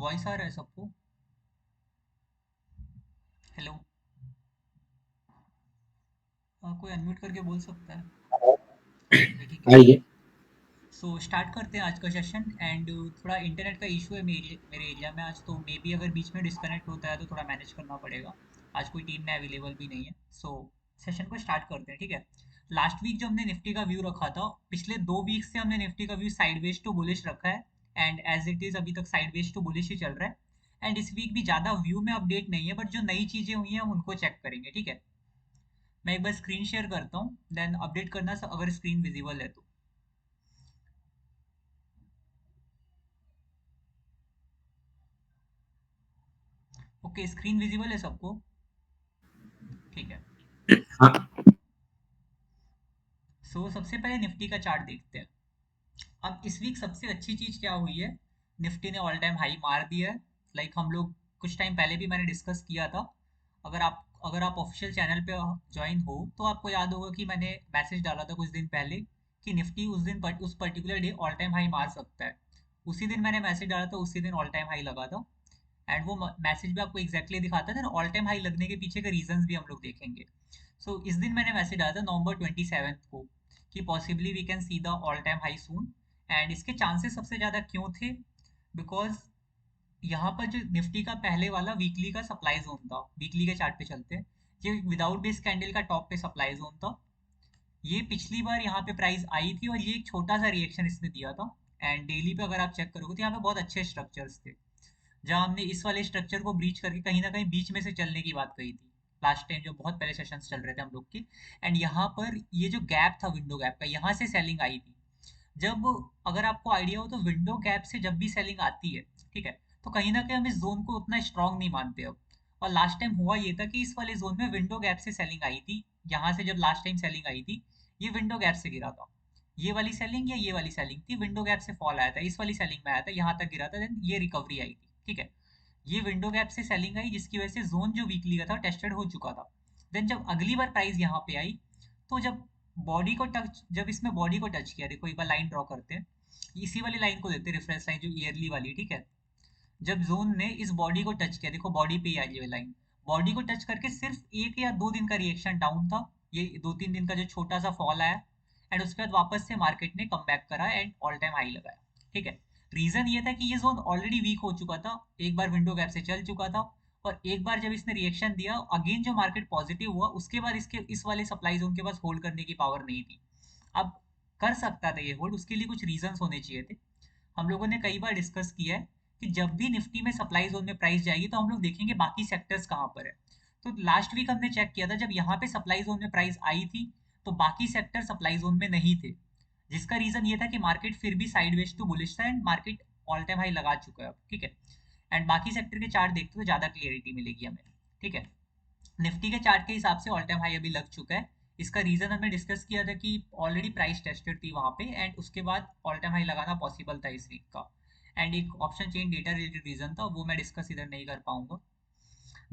Voice आ रहा है सबको? हेलो। कोई अनम्यूट करके बोल सकता है? ओके, ठीक है। आइए। सो स्टार्ट करते हैं आज का सेशन। एंड थोड़ा इंटरनेट का इशू है मेरे एरिया में आज, तो मे बी अगर बीच में डिस्कनेक्ट होता है तो थोड़ा मैनेज करना पड़ेगा। आज कोई टीम में अवेलेबल भी नहीं है। सो सेशन को स्टार्ट करते हैं, ठीक है। लास्ट वीक जो हमने निफ्टी का व्यू रखा था, पिछले 2 वीक से हमने निफ्टी का व्यू साइडवेज टू बुलिश रखा है। एंड एज इट इज अभी तक साइडवेज टू बुलिश ही चल रहा है। एंड इस वीक भी ज़्यादा व्यू में अपडेट नहीं है, बट जो नई चीज़ें हुई हैं हम उनको चेक करेंगे, ठीक है। मैं एक बार स्क्रीन शेयर करता हूँ, देन अपडेट करना अगर स्क्रीन विजिबल है तो। ओके, स्क्रीन विजिबल है सबको? ठीक है। हाँ। सबसे पहले निफ्टी का चार्ट देखते हैं। अब इस वीक सबसे अच्छी चीज क्या हुई है? निफ्टी ने ऑल टाइम हाई मार दिया है। लाइक हम लोग कुछ टाइम पहले भी मैंने डिस्कस किया था। अगर आप ऑफिशियल चैनल पे ज्वाइन हो तो आपको याद होगा कि मैंने मैसेज डाला था कुछ दिन पहले कि निफ्टी उस particular day all time high मार सकता है। उसी दिन मैंने मैसेज डाला था, उसी दिन ऑल टाइम हाई लगा था। एंड वो मैसेज भी आपको एग्जैक्टली दिखाता था, ऑल टाइम हाई लगने के पीछे के रीजंस भी हम लोग देखेंगे। इस दिन मैंने मैसेज डाला था नवंबर 27 को कि possibly we can see the all time high soon. And इसके चांसेस सबसे ज़्यादा क्यों थे? बिकॉज यहाँ पर जो निफ्टी का पहले वाला वीकली का सप्लाई जोन था, वीकली के चार्ट पे चलते हैं, ये विदाउट बेस कैंडल का टॉप पे सप्लाई जोन था। ये पिछली बार यहाँ पे प्राइस आई थी और ये एक छोटा सा रिएक्शन इसने दिया था। एंड डेली पे अगर आप चेक करोगे तो यहाँ पे बहुत अच्छे स्ट्रक्चर्स थे, जहाँ हमने इस वाले स्ट्रक्चर को ब्रीच करके कहीं ना कहीं बीच में से चलने की बात कही थी लास्ट टाइम, जो बहुत पहले सेशंस चल रहे थे हम लोग के। एंड यहाँ पर ये जो गैप था विंडो गैप का, यहाँ से सेलिंग आई थी। जब, अगर आपको आइडिया हो तो विंडो गैप से जब भी सेलिंग आती है, ठीक है, तो कहीं ना कहीं हम इस जोन को उतना स्ट्रांग नहीं मानते अब। और लास्ट टाइम हुआ ये था कि इस वाले जोन में विंडो गैप से सेलिंग आई थी। यहाँ से जब लास्ट टाइम सेलिंग आई थी, ये विंडो गैप से गिरा था। ये वाली सेलिंग या ये वाली सेलिंग थी, विंडो गैप से फॉल आया था, इस वाली सेलिंग में आया था, यहाँ तक गिरा था, देन ये रिकवरी आई थी, ठीक है। ये विंडो गैप से सेलिंग आई जिसकी वजह से जोन जो वीकली का था टेस्टेड हो चुका था। देन जब अगली बार प्राइस यहाँ पे आई, तो जब इसमें बॉडी को टच किया, देखो एक बार लाइन ड्रॉ करते हैं, इसी वाली लाइन को देते हैं रेफरेंस लाइन, जो ईयरली वाली, ठीक है। जब जोन ने इस बॉडी को टच किया, देखो बॉडी पे ही आई ये लाइन, बॉडी को टच करके सिर्फ 1 या 2 दिन का रिएक्शन डाउन था, ये 2-3 दिन का जो छोटा सा फॉल आया। एंड उसके बाद वापस से मार्केट ने कम बैक करा एंड ऑल टाइम हाई लगाया, ठीक है। रीजन ये था कि ये जोन ऑलरेडी वीक हो चुका था, एक बार विंडो गैप से चल चुका था। और एक बार जब इसने रिएक्शन दिया अगेन, जो मार्केट पॉजिटिव हुआ, उसके बाद इसके इस वाले सप्लाई जोन के पास होल्ड करने की पावर नहीं थी। अब कर सकता था ये होल्ड, उसके लिए कुछ रीजंस होने चाहिए थे। हम लोगों ने कई बार डिस्कस किया है कि जब भी निफ्टी में सप्लाई जोन में प्राइस जाएगी तो हम लोग देखेंगे बाकी सेक्टर्स कहाँ पर है। तो लास्ट वीक हमने चेक किया था, जब यहाँ पे सप्लाई जोन में प्राइस आई थी तो बाकी सेक्टर सप्लाई जोन में नहीं थे, जिसका रीजन ये था कि मार्केट फिर भी साइडवेज टू बुलिश था and market all time high लगा चुका है अब, ठीक है। एंड बाकी सेक्टर के चार्ट देखते तो ज्यादा क्लियरिटी मिलेगी हमें, ठीक है। निफ्टी के चार्ट के हिसाब से ऑल टाइम हाई अभी लग चुका है। इसका रीजन हमने डिस्कस किया था कि ऑलरेडी प्राइस टेस्टेड थी वहां पे, एंड उसके बाद ऑल टाइम हाई लगाना पॉसिबल था इस वीक का। एंड एक option chain data related reason था, वो मैं डिस्कस इधर नहीं कर पाऊंगा।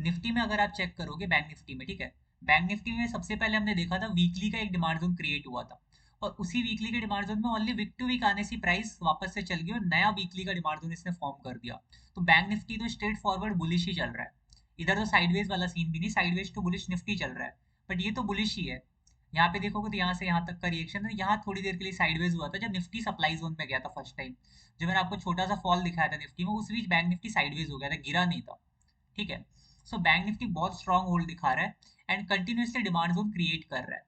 निफ्टी में अगर आप चेक करोगे, बैंक निफ्टी में, ठीक है, बैंक निफ्टी में सबसे पहले हमने देखा था वीकली का एक डिमांड जोन क्रिएट हुआ था। और उसी वीकली के डिमांड जोन में ओनली वीक टू वीक आने से प्राइस वापस से चल गई और नया वीकली का डिमांड जोन इसने फॉर्म कर दिया। तो बैंक निफ्टी तो स्ट्रेट फॉरवर्ड बुलिश ही चल रहा है। इधर तो साइडवेज वाला सीन भी नहीं, साइडवेज टू बुलिश निफ्टी चल रहा है, बट ये तो बुलिश ही है। यहाँ पे देखोगे तो यहाँ से यहाँ तक का रिएक्शन है, यहाँ थोड़ी देर के लिए साइडवेज हुआ था जब निफ्टी सप्लाई जोन में गया था फर्स्ट टाइम। जो मैंने आपको छोटा सा फॉल दिखाया था निफ्टी में, उस बीच बैंक निफ्टी साइडवेज हो गया था, गिरा नहीं था, ठीक है। बैंक निफ्टी बहुत स्ट्रांग होल्ड दिखा रहा है and continuously demand zone create कर रहा है,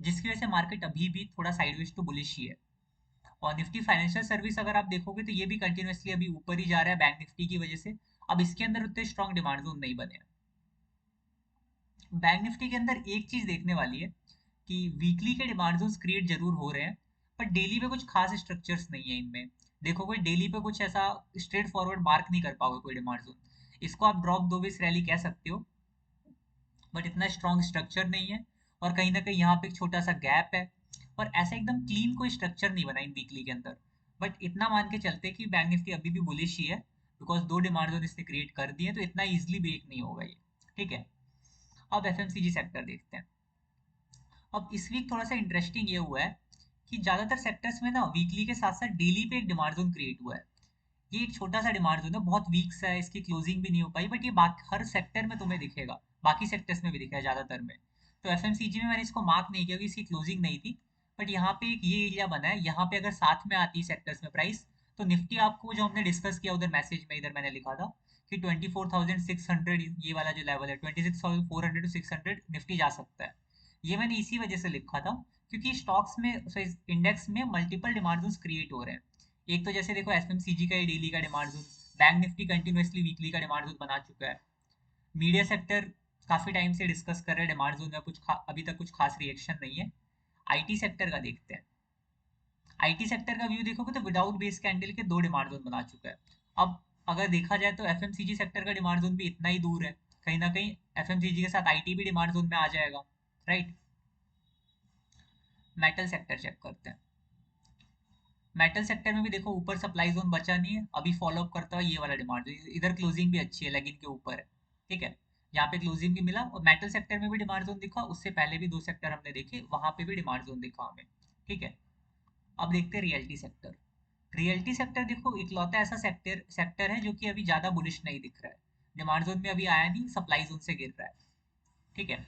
जिसकी वजह से मार्केट अभी भी थोड़ा साइडवेज टू बुलिश ही है। और निफ्टी फाइनेंशियल सर्विस अगर आप देखोगे तो ये भी कंटिन्यूसली अभी ऊपर ही जा रहा है बैंक निफ्टी की वजह से। अब इसके अंदर उतने स्ट्रांग डिमांड जोन नहीं बने हैं। बैंक निफ्टी के अंदर एक चीज देखने वाली है कि वीकली के डिमांड जोन्स क्रिएट जरूर हो रहे हैं, पर डेली पे कुछ खास स्ट्रक्चर्स नहीं है इनमें। देखोगे डेली पे कुछ ऐसा स्ट्रेट फॉरवर्ड मार्क नहीं कर पाओगे कोई डिमांड जोन। इसको आप ड्रॉप दो बेस रैली कह सकते हो, बट इतना स्ट्रॉन्ग स्ट्रक्चर नहीं है। और कहीं ना कहीं यहाँ पे एक छोटा सा गैप है, और ऐसा एकदम क्लीन कोई स्ट्रक्चर नहीं बना इन वीकली के अंदर। बट इतना मान के चलते कि बैंक निफ्टी अभी भी बुलिश ही है, बिकॉज दो डिमांड जोन इसने क्रिएट कर दिए, तो इतना इजिली ब्रेक नहीं होगा ये, ठीक है। अब एफएमसीजी सेक्टर देखते हैं। अब इस वीक थोड़ा सा इंटरेस्टिंग ये हुआ है कि ज्यादातर सेक्टर्स में ना वीकली के साथ साथ डेली पे एक डिमांड जोन क्रिएट हुआ है। ये एक छोटा सा डिमांड जोन है, बहुत वीक सा है, इसकी क्लोजिंग भी नहीं हो पाई, बट ये बाकी हर सेक्टर में तुम्हें दिखेगा, बाकी सेक्टर्स में भी दिखेगा ज्यादातर में। तो एफएमसीजी में मैंने इसको मार्क नहीं किया क्योंकि इसकी क्लोजिंग नहीं थी, बट यहाँ पे एक ये एरिया बना है, यहाँ पे अगर साथ में आती है सेक्टर्स में प्राइस, तो निफ्टी आपको जो हमने डिस्कस किया उधर मैसेज में, इधर मैंने लिखा था कि 24,600, ये वाला जो लेवल है 26,400 टू 600 निफ्टी जा सकता है। ये मैंने इसी वजह से लिखा था क्योंकि स्टॉक्स में, इंडेक्स में मल्टीपल डिमांड जोन्स क्रिएट हो रहे हैं। एक तो जैसे देखो एफएमसीजी का डेली का demand zone, bank Nifty continuously weekly का डिमांड जोन बना चुका है। मीडिया सेक्टर काफी टाइम से डिस्कस कर रहे हैं, डिमांड जोन में अभी तक कुछ खास रिएक्शन नहीं है। आईटी सेक्टर का देखते हैं। आईटी सेक्टर का व्यू देखोगे तो विदाउट बेस कैंडल के दो डिमांड जोन बना चुका है। अब अगर देखा जाए तो एफएमसीजी सेक्टर का डिमांड जोन भी इतना ही दूर है, कहीं ना कहीं एफएमसीजी के साथ आईटी भी डिमांड जोन में आ जाएगा, राइट। मेटल सेक्टर चेक करते हैं। मेटल सेक्टर में भी देखो ऊपर सप्लाई जोन बचा नहीं है, अभी फॉलो अप करता है ये वाला डिमांड जोन, इधर क्लोजिंग भी अच्छी है लेकिन के ऊपर है, ठीक है। यहाँ पे क्लोजिंग भी मिला और मेटल सेक्टर में भी डिमांड जोन दिखा, उससे पहले भी दो सेक्टर हमने देखे, वहां पे भी डिमांड जोन दिखा हमें, ठीक है। अब देखते हैं रियल्टी सेक्टर। रियल्टी सेक्टर देखो इकलौता ऐसा सेक्टर सेक्टर है जो कि अभी ज्यादा बुलिश नहीं दिख रहा है, डिमांड जोन में अभी आया नहीं, सप्लाई जोन से गिर रहा है, ठीक है।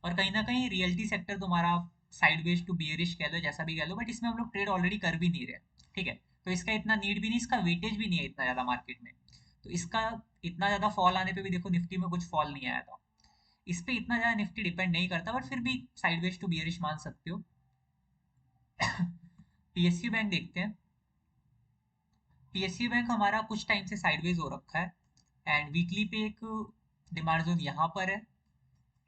और कहीं ना कहीं रियल्टी सेक्टर तुम्हारा साइडवेज टू बियरिश कह लो, जैसा भी कह लो, बट इसमें हम लोग ट्रेड ऑलरेडी कर भी नहीं रहे, ठीक है। तो इसका इतना नीड भी नहीं, इसका वेटेज भी नहीं है इतना ज्यादा मार्केट में, तो इसका इतना ज्यादा फॉल आने पे भी देखो निफ्टी में कुछ फॉल नहीं आया था, इस पे इतना ज्यादा निफ्टी डिपेंड नहीं करता, बट फिर भी साइडवेज टू बियरिश मान सकते हो। पीएसयू बैंक देखते हैं। पीएसयू बैंक हमारा कुछ टाइम से साइडवेज हो रखा है, एंड वीकली पे एक डिमांड जोन यहाँ पर है,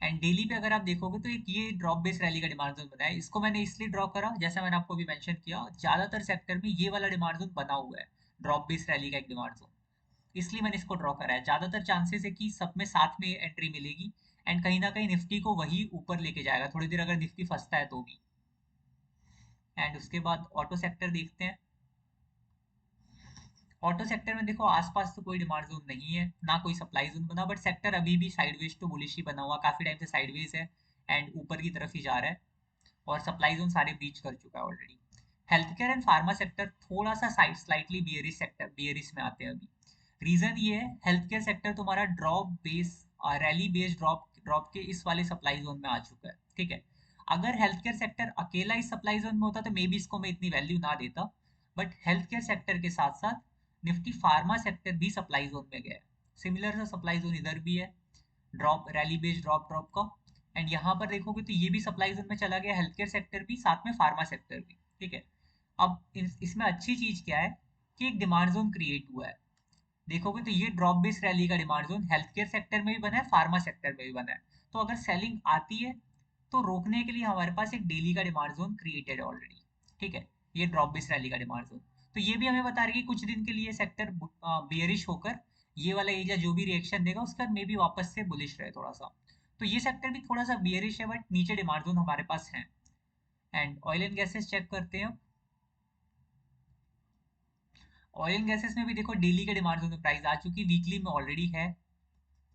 एंड डेली पे अगर आप देखोगे तो एक ये ड्रॉप बेस रैली का डिमांड जोन बना है। इसको मैंने इसलिए ड्रॉ करा, जैसा मैंने आपको भी मेंशन किया, ज्यादातर सेक्टर में ये वाला डिमांड जोन बना हुआ है, ड्रॉप बेस रैली का एक डिमांड जोन, इसलिए मैंने इसको ड्रॉ करा है। ज्यादातर चांसेस है कि सब में साथ में एंट्री मिलेगी, एंड कहीं ना कहीं निफ्टी को वही ऊपर लेके जाएगा थोड़ी देर अगर निफ्टी फंसता है तो भी। एंड उसके बाद ऑटो सेक्टर देखते हैं। ऑटो सेक्टर में देखो आसपास तो कोई डिमांड जोन नहीं है, ना कोई सप्लाई जोन बना, बट सेक्टर अभी भी साइडवेज टू बुलिश ही बना हुआ, काफी टाइम से साइडवेज है एंड ऊपर की तरफ ही जा रहा है, और सप्लाई जोन सारे ब्रीच कर चुका है already. Health care and pharma sector थोड़ा सा side slightly bearish sector, bearish में आते हैं अभी। रीजन ये है, हेल्थ केयर सेक्टर तुम्हारा drop base, rally based drop drop के इस वाले सप्लाई जोन में आ चुका है, ठीक है। अगर हेल्थ केयर सेक्टर अकेला इस सप्लाई जोन में होता तो मे बी इसको मैं इतनी वैल्यू ना देता, बट हेल्थ केयर सेक्टर के साथ साथ निफ्टी फार्मा सेक्टर भी सप्लाई जोन में गया है, सिमिलर सा सप्लाई जोन इधर भी है, drop rally based drop drop का। एंड यहाँ पर देखोगे तो ये भी सप्लाई जोन में चला गया, हेल्थ केयर सेक्टर भी, साथ में फार्मा सेक्टर भी, ठीक है। अब इसमें अच्छी चीज क्या है कि एक डिमांड जोन क्रिएट हुआ है, देखोगे तो ये ड्रॉप बेस्ड रैली का demand zone health care sector में भी बना है, फार्मा सेक्टर में भी बना है। तो अगर सेलिंग आती है तो रोकने के लिए हमारे पास एक डेली का डिमांड जोन क्रिएटेड है ऑलरेडी, ठीक है। ये ड्रॉप बेस्ड रैली का डिमांड जोन, तो ये भी हमें बता रही है कि कुछ दिन के लिए सेक्टर बियरिश होकर ये वाला एरिया जो भी रिएक्शन देगा उसके बाद मे भी वापस से बुलिश रहे थोड़ा सा। तो ये सेक्टर भी थोड़ा सा बियरिश है, बट नीचे डिमांड जोन हमारे पास है। And oil and gases check करते हैं। ऑयल एंड गैसेस में भी देखो डेली के डिमांड जोन में प्राइस आ चुकी, वीकली में ऑलरेडी है।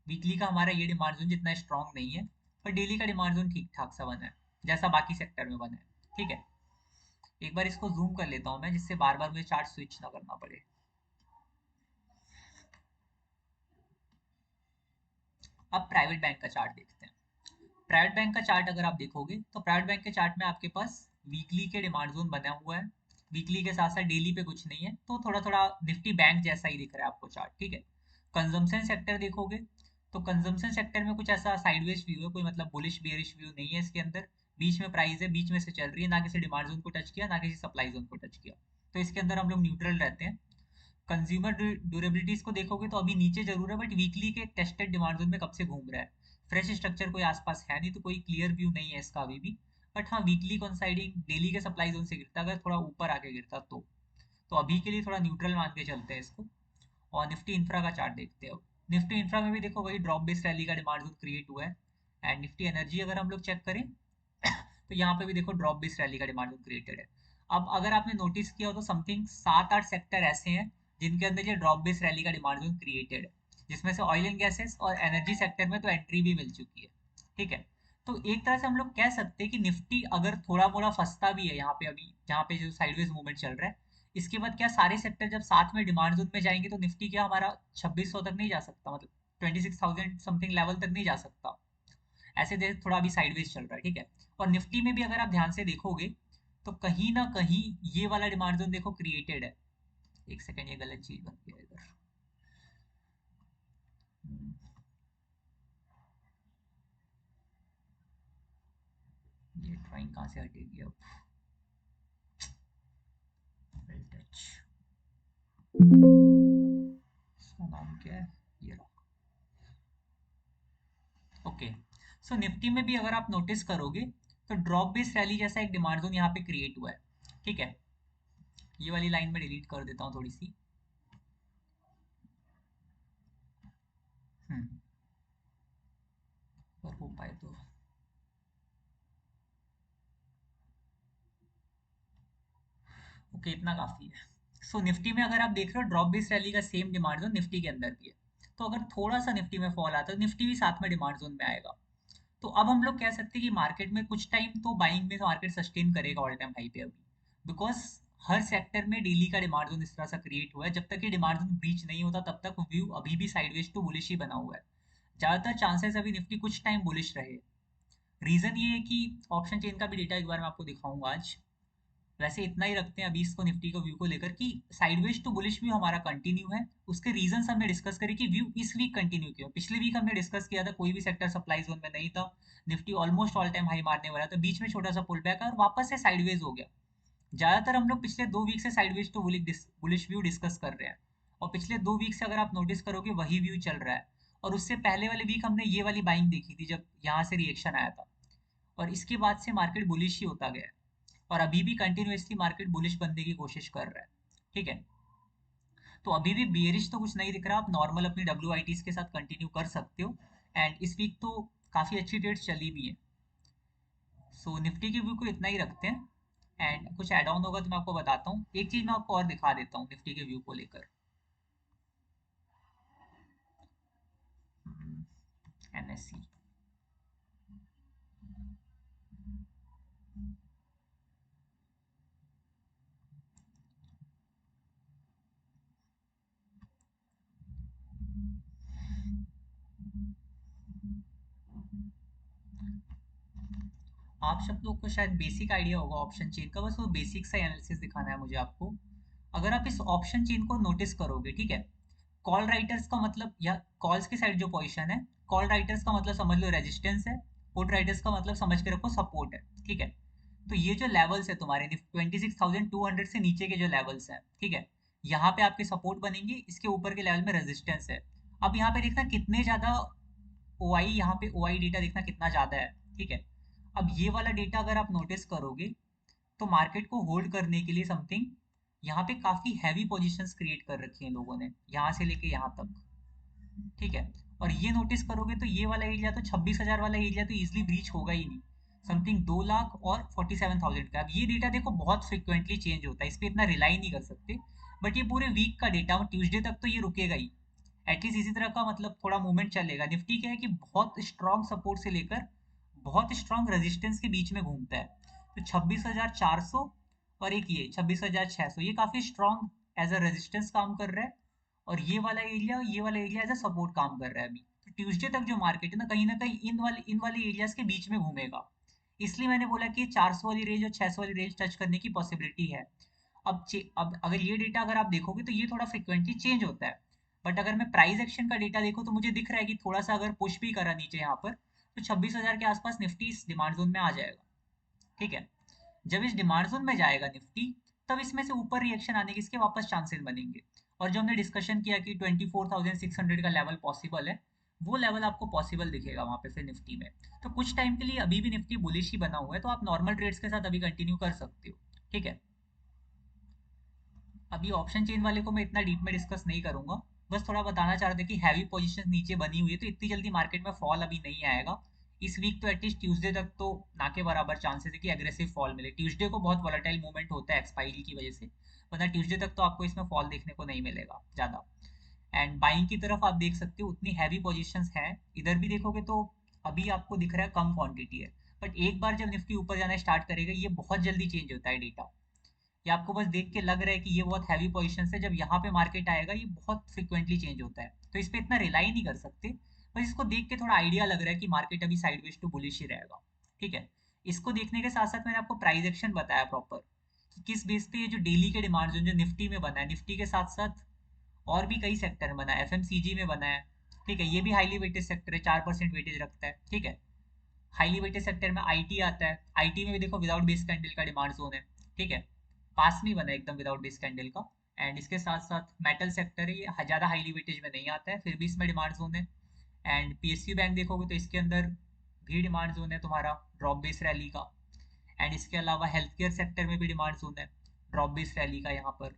वीकली का हमारा ये डिमांड जोन जितना स्ट्रांग नहीं है, पर डेली का डिमांड जोन ठीक ठाक सा बना है, जैसा बाकी सेक्टर में बना है, ठीक है। एक बार इसको जूम कर लेता हूँ मैं, जिससे बार बार मुझे चार्ट स्विच ना करना पड़े। अब प्राइवेट बैंक का चार्ट देखते हैं। प्राइवेट बैंक का चार्ट अगर आप देखोगे तो प्राइवेट बैंक के चार्ट में आपके पास वीकली के डिमांड जोन बना हुआ है, वीकली के साथ साथ डेली पे कुछ नहीं है, तो थोड़ा थोड़ा निफ्टी बैंक जैसा ही दिख रहा है आपको चार्ट, ठीक है। कंजम्पशन सेक्टर देखोगे तो कंजम्पशन सेक्टर में कुछ ऐसा साइडवेज व्यू है, कोई मतलब बुलिश बियरिश व्यू नहीं है इसके अंदर, बीच में प्राइस है, बीच में से चल रही है, ना किसी डिमांड जोन को टच किया ना किसी सप्लाई जोन को टच किया, तो इसके अंदर हम लोग न्यूट्रल रहते हैं। कंज्यूमर ड्यूरेबिलिटीज को देखोगे तो अभी नीचे जरूर है, बट वीकली के टेस्टेड डिमांड जोन में कब से घूम रहा है, फ्रेश स्ट्रक्चर कोई आसपास है नहीं, तो कोई क्लियर व्यू नहीं है इसका अभी भी। बट हाँ वीकली कॉन्साइडिंग डेली के सप्लाई जोन से गिरता, अगर थोड़ा ऊपर आके गिरता तो अभी के लिए थोड़ा न्यूट्रल मान के चलते हैं इसको। और निफ्टी इंफ्रा का चार्ट देखते हैं अब। निफ्टी इंफ्रा में भी देखो वही ड्रॉप बेस्ड रैली का डिमांड जोन क्रिएट हुआ है। एंड निफ्टी एनर्जी अगर हम लोग चेक करें तो यहाँ पे भी देखो ड्रॉप बेस्ड रैली का डिमांड जोन क्रिएटेड है। अब अगर आपने नोटिस किया हो तो समथिंग 7-8 सेक्टर ऐसे हैं जिनके अंदर ये ड्रॉप बेस्ड रैली का डिमांड जोन क्रिएटेड है, जिसमें से ऑयल एंड गैसेस और एनर्जी सेक्टर में तो एंट्री भी मिल चुकी है, ठीक है। तो एक तरह से हम लोग कह सकते हैं कि निफ्टी अगर थोड़ा मोड़ा फंसता भी है यहाँ पे, अभी जहाँ पे जो साइडवेज मूवमेंट चल रहा है, इसके बाद क्या सारे सेक्टर जब साथ में डिमांड जोन में जाएंगे तो निफ्टी क्या हमारा 2600 तक नहीं जा सकता, मतलब 26,000 समथिंग लेवल तक नहीं जा सकता। ऐसे देख थोड़ा अभी साइडवेज चल रहा है, ठीक है। और निफ्टी में भी अगर आप ध्यान से देखोगे तो कहीं ना कहीं ये वाला डिमांड जोन देखो क्रिएटेड है। एक सेकंड, ये गलत चीज बन गया इधर। हम्म, ये ड्राइंग कहाँ से हटेगी अब। वेल टच, इसका नाम क्या है, ये रहा। ओके, सो निफ्टी में भी अगर आप नोटिस करोगे तो ड्रॉप बेस्ड रैली जैसा एक डिमांड जोन यहाँ पे क्रिएट हुआ है, ठीक है। ये वाली लाइन में डिलीट कर देता हूँ थोड़ी सी। हम्म, पर हो पाए तो। ओके, इतना काफी है। सो निफ्टी में अगर आप देख रहे हो ड्रॉप बेस्ड रैली का सेम डिमांड जोन निफ्टी के अंदर भी है। तो अगर थोड़ा सा निफ्टी में फॉल आता है तो निफ्टी भी साथ में डिमांड जोन में आएगा। तो अब हम लोग कह सकते हैं कि मार्केट में कुछ टाइम तो बाइंग में मार्केट सस्टेन करेगा ऑल टाइम हाई पे अभी, बिकॉज हर सेक्टर में डेली का डिमांड जोन इस तरह सा क्रिएट हुआ है। जब तक ये डिमांड जोन ब्रीच नहीं होता तब तक व्यू अभी भी साइडवेज टू बुलिश ही बना हुआ है। ज्यादातर चांसेस अभी निफ्टी कुछ टाइम बुलिश रहे। रीजन ये है कि ऑप्शन चेन का भी डेटा एक बार मैं आपको दिखाऊंगा आज। वैसे इतना ही रखते हैं अभी इसको, निफ्टी को व्यू को लेकर कि साइडवेज टू बुलिश व्यू हमारा कंटिन्यू है। उसके रीजन हमने डिस्कस करे कि व्यू इस वीक कंटिन्यू क्यों। पिछले वीक हमने डिस्कस किया था कोई भी सेक्टर सप्लाई जोन में नहीं था, Nifty almost all time high मारने वाला था, बीच में छोटा सा पुल बैक और वापस से साइडवेज हो गया। ज्यादातर हम लोग पिछले 2 वीक से sideways to bullish view discuss कर रहे हैं। और पिछले 2 वीक से अगर आप नोटिस करोगे वही व्यू चल रहा है। और उससे पहले वाले वीक हमने ये वाली बाइंग देखी थी जब यहाँ से रिएक्शन आया था। और इसके बाद से मार्केट बुलिश ही होता गया है। और अभी भी कंटिन्यूसली मार्केट बुलिश बनने की कोशिश कर रहा है, ठीक है। तो अभी भी बियरिश तो कुछ नहीं दिख रहा, आप नॉर्मल अपनी डब्ल्यू आई टीज के साथ कंटिन्यू कर सकते हो। एंड इस वीक तो काफ़ी अच्छी ट्रेड्स चली भी है। सो निफ्टी की व्यू को इतना ही रखते हैं। एंड कुछ एड ऑन होगा तो मैं आपको बताता हूँ। एक चीज़ मैं आपको और दिखा देता हूँ निफ्टी के व्यू को लेकर। एनएससी, आप सब लोग को शायद बेसिक आइडिया होगा ऑप्शन चेन का, बस वो बेसिक सा एनालिसिस दिखाना है मुझे आपको। अगर आप इस ऑप्शन चेन को नोटिस करोगे, ठीक है, कॉल राइटर्स का मतलब या कॉल्स की साइड जो पोजीशन है, कॉल राइटर्स का मतलब समझ लो रेजिस्टेंस है, पुट राइटर्स का मतलब समझ के रखो सपोर्ट है, ठीक है। तो ये जो लेवल्स है तुम्हारे 26,200 से नीचे के जो लेवल्स हैं, ठीक है, यहाँ पे आपके सपोर्ट बनेंगे, इसके ऊपर के लेवल में रेजिस्टेंस है। अब यहाँ पे देखना कितने ज्यादा ओ आई, यहाँ पे ओ आई डेटा देखना कितना ज्यादा है, ठीक है। अब ये वाला डेटा अगर आप नोटिस करोगे तो मार्केट को होल्ड करने के लिए समथिंग यहाँ पे काफी हैवी पोजीशंस क्रिएट कर रखी हैं लोगों ने, यहाँ से लेके यहाँ तक, ठीक है। और ये नोटिस करोगे तो ये वाला एरिया तो 26,000 वाला एरिया तो इजिली ब्रीच होगा ही नहीं। समथिंग 2 लाख और 47,000 का। अब ये डेटा देखो बहुत फ्रिक्वेंटली चेंज होता है, इस पर इतना रिलाई नहीं कर सकते। बट ये पूरे वीक का डेटा, ट्यूसडे तक तो ये रुकेगा ही एटलीस्ट इसी तरह का, मतलब थोड़ा मूवमेंट चलेगा। निफ्टी क्या है कि बहुत स्ट्रॉन्ग सपोर्ट से लेकर बहुत स्ट्रॉन्ग रेजिस्टेंस के बीच में घूमता है। तो 26,400 और एक ये 26,600, ये काफी स्ट्रॉन्ग एज अ रेजिस्टेंस काम कर रहा है। और ये वाला एरिया एज अ सपोर्ट काम कर रहा है अभी। तो ट्यूसडे तक जो मार्केट है ना कहीं इन वाले एरियाज के बीच में घूमेगा। इसलिए मैंने बोला कि 400 वाली रेंज और 600 वाली रेंज टच करने की पॉसिबिलिटी है। अब अगर ये डेटा अगर आप देखोगे तो ये थोड़ा फ्रिक्वेंटली चेंज होता है। बट अगर मैं प्राइस एक्शन का डेटा देखूं तो मुझे दिख रहा है कि थोड़ा सा अगर पुश भी करा नीचे यहाँ पर तो 26,000 के आसपास निफ्टी इस डिमांड जोन में आ जाएगा, ठीक है। जब इस डिमांड जोन में जाएगा निफ्टी तब इसमें से ऊपर रिएक्शन आने के इसके वापस चांसेस बनेंगे। और जो हमने डिस्कशन किया कि 24,600 का लेवल पॉसिबल है, वो लेवल आपको पॉसिबल दिखेगा वहां पे फिर निफ्टी में। तो कुछ टाइम के लिए अभी भी निफ्टी बुलिश ही बना हुआ है, तो आप नॉर्मल ट्रेड्स के साथ अभी कंटिन्यू कर सकते हो, ठीक है। अभी ऑप्शन चेन वाले को मैं इतना डीप में डिस्कस नहीं करूंगा, बस थोड़ा बताना चाह रहे थे कि हैवी पोजीशन नीचे बनी हुई है तो इतनी जल्दी मार्केट में फॉल अभी नहीं आएगा। इस वीक तो एटलीस्ट ट्यूसडे तक तो ना के बराबर चांसेस है कि एग्रेसिव फॉल मिले। ट्यूसडे को बहुत वॉलेटाइल मूवमेंट होता है एक्सपायरी की वजह से, वरना ट्यूसडे तक तो आपको इसमें फॉल देखने को नहीं मिलेगा ज़्यादा। एंड बाइंग की तरफ आप देख सकते हो उतनी हैवी पोजीशंस हैं। इधर भी देखोगे तो अभी आपको दिख रहा है कम क्वांटिटी है। बट एक बार जब निफ्टी ऊपर जाना स्टार्ट करेगा ये बहुत जल्दी चेंज होता है डेटा। ये आपको बस देख के लग रहा है कि ये बहुत हैवी पोजीशन है, जब यहाँ पे मार्केट आएगा ये बहुत फ्रिक्वेंटली चेंज होता है, तो इस पे इतना रिलाई नहीं कर सकते। बस इसको देख के थोड़ा आइडिया लग रहा है कि मार्केट अभी साइडवेज टू बुलिश ही रहेगा। ठीक है, इसको देखने के साथ साथ मैंने आपको प्राइस एक्शन बताया प्रॉपर, कि किस बेस पे ये जो डेली के डिमांड जो निफ्टी में बना है, निफ्टी के साथ साथ और भी कई सेक्टर में बना है, एफएमसीजी में बना है। ठीक है, ये भी हाईली वेटेड सेक्टर है, 4% वेटेज रखता है। ठीक है, हाईली वेटेड सेक्टर में आईटी आता है, आईटी में भी देखो विदाउट बेस कैंडल का डिमांड जोन है। ठीक है, पास नहीं बना एकदम विदाउट बेस कैंडल का। एंड इसके साथ साथ मेटल सेक्टर है, ये ज़्यादा हाईली वेटेज में नहीं आता है, फिर भी इसमें डिमांड जोन है। एंड पीएसयू बैंक देखोगे तो इसके अंदर भी डिमांड जोन है तुम्हारा ड्रॉप बेस रैली का। एंड इसके अलावा हेल्थ केयर सेक्टर में भी डिमांड जोन है ड्रॉप बेस रैली का यहाँ पर।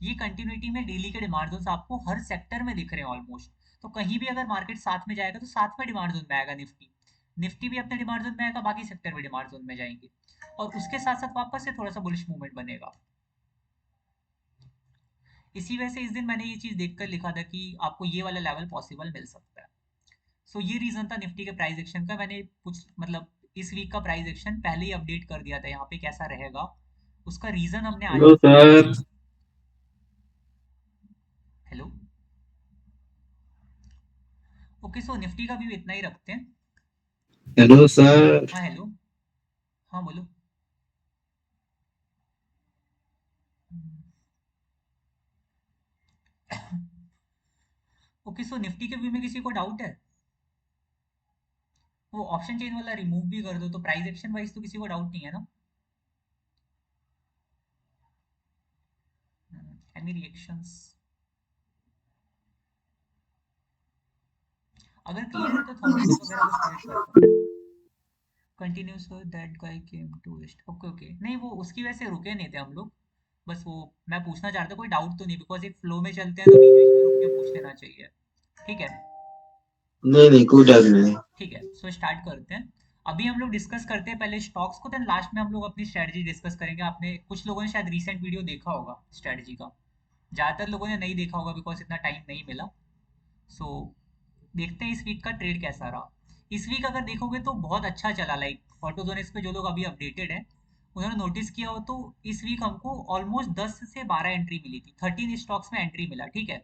ये कंटिन्यूटी में डेली के डिमांड जोन आपको हर सेक्टर में दिख रहे हैं ऑलमोस्ट। तो कहीं भी अगर मार्केट साथ में जाएगा तो साथ में डिमांड जोन में आएगा निफ्टी, निफ्टी भी अपने डिमांड जोन में आएगा, बाकी सेक्टर भी डिमांड जोन में जाएंगे, और उसके साथ साथ वापस से थोड़ा सा बुलिश मूवमेंट बनेगा। इसी वजह से इस दिन मैंने ये चीज देखकर लिखा था कि आपको ये वाला लेवल पॉसिबल मिल सकता है। सो ये रीजन था निफ्टी के प्राइस एक्शन का। मैंने कुछ मतलब इस वीक का प्राइस एक्शन पहले ही अपडेट कर दिया था यहाँ पे कैसा रहेगा, उसका रीजन हमने आज हेलो डिस्कस सर। किया। हेलो। ओके, सो निफ्टी का व्यू इतना ही रखते हैं। Hello sir. हाँ हेलो। हाँ बोलो। ओके, सो निफ्टी के व्यू में किसी को डाउट है? वो ऑप्शन चेन वाला रिमूव भी कर दो, तो प्राइस एक्शन वाइज तो किसी को डाउट नहीं है ना? Any reactions? अगर क्लियर है तो थम्स अप वगैरह कुछ क्रिएट करता हूँ। Continuous that guy came to waste. Okay okay, नहीं वो उसकी वजह से रुके नहीं थे हम लोग। बस वो मैं पूछना चाहता, कोई डाउट तो नहीं, बिकॉज एक फ्लो में चलते हैं तो बीच बीच में रुक के पूछ लेना चाहिए। ठीक है। नहीं नहीं, कोई डर नहीं। ठीक है, सो स्टार्ट करते हैं। अभी हम लोग डिस्कस करते हैं पहले स्टॉक्स को, देन लास्ट में हम लोग अपनी स्ट्रेटजी डिस्कस करेंगे। आपने कुछ लोगों ने शायद रीसेंट वीडियो देखा होगा स्ट्रेटजी का, ज़्यादातर लोगों ने नहीं देखा होगा बिकॉज इतना टाइम नहीं मिला। सो देखते हैं इस वीक का ट्रेड कैसा रहा। इस वीक अगर देखोगे तो बहुत अच्छा चला, लाइक ऑटोजोनिक्स पे जो लोग अभी अपडेटेड है उन्होंने नोटिस किया हो तो इस वीक हमको ऑलमोस्ट 10 से 12 एंट्री मिली थी, 13 स्टॉक्स में एंट्री मिला। ठीक है,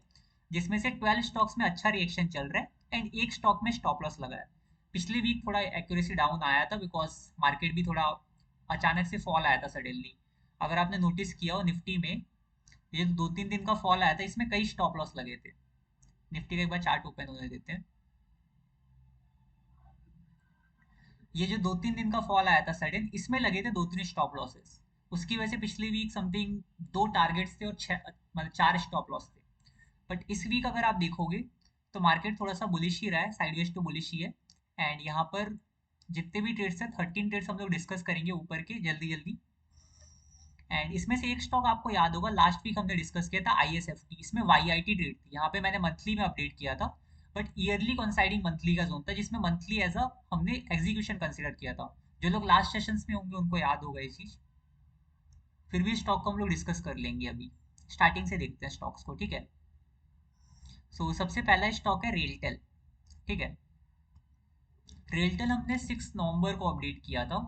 जिसमें से 12 स्टॉक्स में अच्छा रिएक्शन चल रहा है एंड एक स्टॉक में स्टॉप लॉस लगा है। पिछले वीक थोड़ा एक्यूरेसी डाउन आया था बिकॉज मार्केट भी थोड़ा अचानक से फॉल आया था सडनली। अगर आपने नोटिस किया हो निफ्टी में, ये 2-3 दिन का फॉल आया था, इसमें कई स्टॉप लॉस लगे थे। निफ्टी का एक बार चार्ट ओपन होने देते हैं। ये जो 2-3 दिन का फॉल आया था सडन, इसमें लगे थे 2-3 स्टॉप लॉसेस। उसकी वजह से पिछली वीक समथिंग 2 टारगेट्स थे और 6 मतलब 4 स्टॉप लॉस थे। बट इस वीक अगर आप देखोगे तो मार्केट थोड़ा सा बुलिश ही रहा है, साइडवेज टू बुलिश ही है। एंड यहाँ पर जितने भी ट्रेड्स हैं 13 ट्रेड्स हम लोग डिस्कस करेंगे ऊपर के जल्दी जल्दी। एंड इसमें से एक स्टॉक आपको याद होगा लास्ट वीक हमने डिस्कस किया था आईएसएफटी, इसमें वाईआईटी ट्रेड थी, यहाँ पे मैंने मंथली में अपडेट किया था। बट ईयरली कंसाइडिंग मंथली का जोन था, जिसमें मंथली एज अ हमने एग्जीक्यूशन कंसिडर किया था। जो लोग लास्ट सेशंस में होंगे उनको याद होगा ये चीज। फिर भी स्टॉक को हम लोग डिस्कस कर लेंगे अभी। स्टार्टिंग से देखते हैं स्टॉक्स को। ठीक है, सो सबसे पहला स्टॉक है रेलटेल। ठीक है, रेलटेल हमने 6 नवंबर को अपडेट किया था।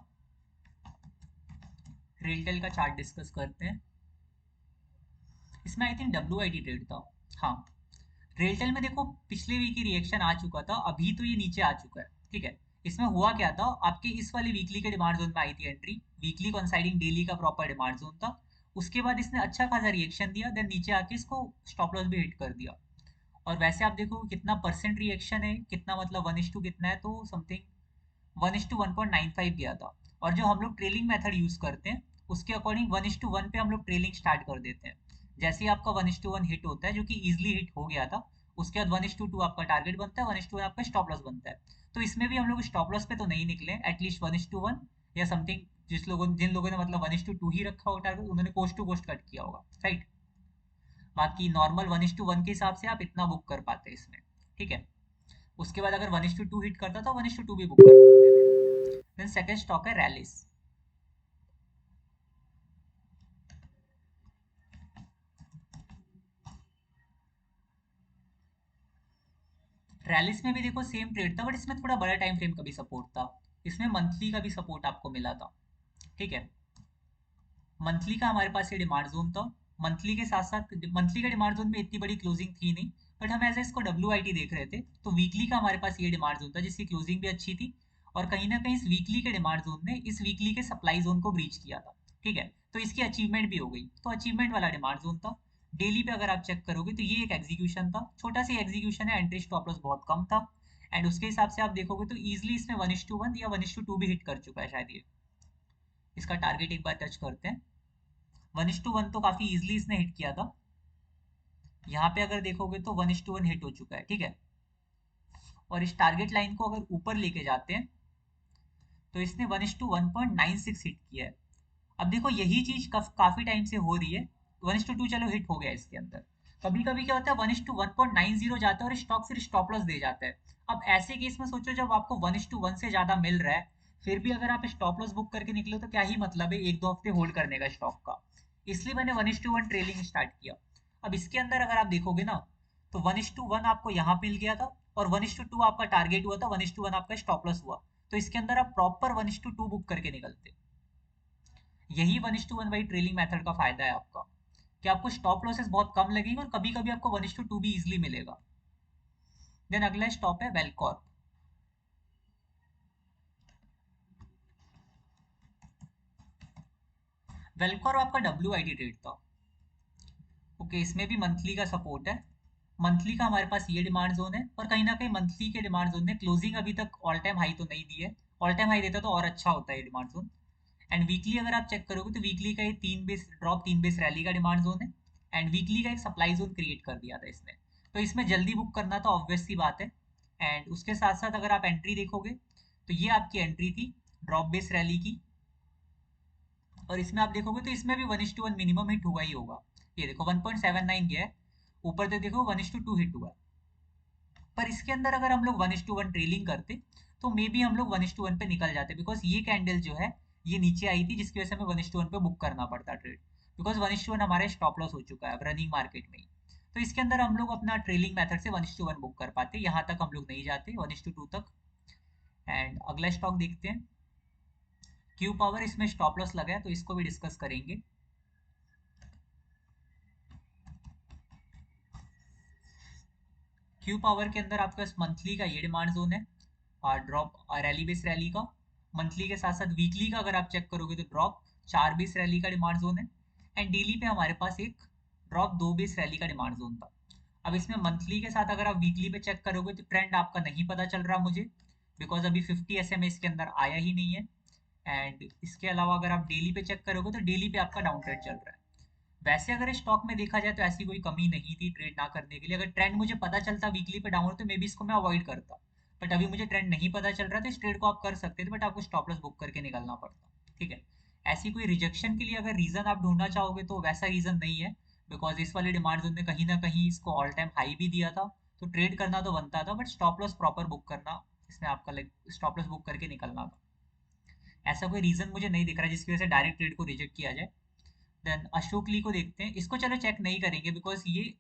रेलटेल का चार्ट डिस्कस करते हैं। इसमें I think W I T trade था। हाँ, रेलटेल में देखो पिछले वीक ही रिएक्शन आ चुका था, अभी तो ये नीचे आ चुका है। ठीक है, इसमें हुआ क्या था, आपके इस वाली वीकली के डिमांड जोन में आई थी एंट्री, वीकली कंसाइडिंग डेली का प्रॉपर डिमांड जोन था। उसके बाद इसने अच्छा खासा रिएक्शन दिया, देन नीचे आके इसको स्टॉप लॉस भी हिट कर दिया। और वैसे आप देखो कितना परसेंट रिएक्शन है, कितना मतलब 1:2 कितना है, तो समथिंग 1:1.95 गया था। और जो हम लोग ट्रेलिंग मेथड यूज करते हैं उसके अकॉर्डिंग 1:1 पे हम लोग ट्रेलिंग स्टार्ट कर देते हैं। जैसे ही आपका 1:1 हिट होता है, जो कि इजिली हिट हो गया था, उसके बाद 1:2 आपका टारगेट बनता है, 1:1 आपका स्टॉप लॉस बनता है। तो इसमें भी हम लोग स्टॉप लॉस पे तो नहीं निकले, एटलीस्ट 1:1 या समथिंग। जिन लोगों ने मतलब 1:2 ही रखा होगा टारगेट, उन्होंने कोस्ट टू कोस्ट कट किया होगा, राइट। बाकी नॉर्मल 1:1 के हिसाब से आप इतना बुक कर पाते हैं इसमें। ठीक है, उसके बाद अगर 1:2 हिट करता तो 1:2 भी बुक कर सकते थे। देन सेकंड स्टॉक है रैलिस। रैलिस में भी देखो सेम ट्रेड था, बट इसमें थोड़ा बड़ा टाइम फ्रेम का भी सपोर्ट था। इसमें मंथली का भी सपोर्ट आपको मिला था। ठीक है, मंथली का हमारे पास ये डिमांड जोन था। मंथली के साथ साथ मंथली के डिमांड जोन में इतनी बड़ी क्लोजिंग थी नहीं, बट हम ऐसे इसको देख रहे थे, तो वीकली का हमारे पास ये डिमांड जोन था जिसकी क्लोजिंग भी अच्छी थी। और कहीं ना कहीं इस वीकली के डिमांड जोन ने इस वीकली के सप्लाई जोन को ब्रीच किया था। ठीक है, तो इसकी अचीवमेंट भी हो गई, तो अचीवमेंट वाला डिमांड जोन था। डेली पे अगर आप चेक करोगे तो ये एक एग्जीक्यूशन था, छोटा सा एग्जीक्यूशन है, एंट्री स्टॉप लॉस बहुत कम था। एंड उसके हिसाब से आप देखोगे तो इजिली इसमें 1:1 या 1:2 भी हिट कर चुका है शायद ये। इसका टारगेट एक बार टच करते हैं। 1:1 तो काफी इजिली इसने हिट किया था। यहाँ पे अगर देखोगे तो 1:1 हिट हो चुका है। ठीक है, और इस टारगेट लाइन को अगर ऊपर लेके जाते हैं तो इसने 1:1.96 हिट किया है। अब देखो यही चीज काफी टाइम से हो रही है। 1:2 चलो हिट हो गया इसके अंदर। कभी कभी क्या होता है 1:1.90 जाता है और स्टॉक फिर स्टॉप लॉस दे जाता है। अब ऐसे केस में सोचो जब आपको 1:1 से ज्यादा मिल रहा है, फिर भी अगर आप स्टॉप लॉस बुक करके निकलो तो क्या ही मतलब है एक दो हफ्ते होल्ड करने का स्टॉक का। इसलिए मैंने 1:1 ट्रेलिंग स्टार्ट किया। अब इसके अंदर अगर आप देखोगे ना, तो 1:1 आपको यहाँ मिल गया था, और 1:2 आपका टारगेट हुआ था, 1:1 आपका स्टॉप लॉस हुआ। तो इसके अंदर आप प्रॉपर 1:2 बुक करके निकलते। यही 1:1 वाई ट्रेलिंग मेथड का फायदा है आपका, कि आपको स्टॉप लॉसेस बहुत कम लगेंगे और कभी कभी आपको 1:2 भी इजिली मिलेगा। देन अगला स्टॉप है वेलकॉर्प। वेलकॉर्प आपका WID ट्रेड था। ओके, इसमें भी मंथली का सपोर्ट है। मंथली का हमारे पास ये डिमांड जोन है, और कहीं ना कहीं मंथली के डिमांड जोन ने क्लोजिंग अभी तक ऑल टाइम हाई तो नहीं दी है। ऑल टाइम हाई देता तो और अच्छा होता है ये डिमांड जोन। एंड वीकली अगर आप चेक करोगे तो वीकली का ये 3 बेस ड्रॉप 3 बेस रैली का डिमांड जोन है। एंड वीकली का एक सप्लाई जोन क्रिएट कर दिया था इसने। तो इसमें जल्दी बुक करना तो ऑब्वियस सी बात है। एंड उसके साथ साथ अगर आप एंट्री देखोगे तो ये आपकी एंट्री थी ड्रॉप बेस रैली की। और इसमें आप देखोगे तो इसमें भी 1:1 मिनिमम हिट हुआ ही होगा। ये देखो 1.79 गया है, ऊपर से देखो 1:2 हिट हुआ है। पर इसके अंदर अगर हम लोग 1:1 ट्रेलिंग करते तो मे बी हम लोग 1:1 पे निकल जाते, बिकॉज ये कैंडल जो है ये नीचे आई थी जिसकी वजह से हमें 1:1 पे बुक करना पड़ता ट्रेड। बिकॉज 1:1 हमारे स्टॉप लॉस हो चुका है अब रनिंग मार्केट में ही। तो इसके अंदर हम लोग अपना ट्रेलिंग मेथड से 1:1 बुक कर पाते, यहाँ तक हम लोग नहीं जाते 1:2 तक। एंड अगला स्टॉक देखते हैं, क्यू पावर। इसमें स्टॉप लॉस लगा है तो इसको भी डिस्कस करेंगे। क्यू पावर के अंदर आपके पास मंथली का ये डिमांड जोन है, और ड्रॉप रैली बेस रैली का। मंथली के साथ साथ वीकली का अगर आप चेक करोगे तो ड्रॉप 4 बेस रैली का डिमांड जोन है। एंड डेली पे हमारे पास एक ड्रॉप 2 बेस रैली का डिमांड जोन था। अब इसमें मंथली के साथ अगर आप वीकली पे चेक करोगे तो ट्रेंड आपका नहीं पता चल रहा मुझे, बिकॉज अभी 50 SMA इसके अंदर आया ही नहीं है। एंड इसके अलावा अगर आप डेली पे चेक करोगे तो डेली पे आपका डाउन ट्रेंड चल रहा है। वैसे अगर स्टॉक में देखा जाए तो ऐसी कोई कमी नहीं थी ट्रेड ना करने के लिए। अगर ट्रेंड मुझे पता चलता वीकली पे डाउन तो मे बी इसको मैं अवॉइड करता। बट अभी मुझे ट्रेंड नहीं पता चल रहा था, इस ट्रेड को आप कर सकते थे, बट आपको स्टॉप लॉस बुक करके निकलना पड़ता। ठीक है, ऐसी कोई रिजेक्शन के लिए अगर रीजन आप ढूंढना चाहोगे तो वैसा रीजन नहीं है। बिकॉज इस वाले डिमांड जोन ने कहीं ना कहीं इसको ऑल टाइम हाई भी दिया था, तो ट्रेड करना तो बनता था, but stop loss proper book करना, इसमें आपका लाइक स्टॉप लॉस बुक करके निकलना था। ऐसा कोई रीजन मुझे नहीं दिख रहा जिसकी वजह से डायरेक्ट ट्रेड को रिजेक्ट किया जाए। देन अशोक ली को देखते हैं, इसको चलो चेक नहीं करेंगे बिकॉज ये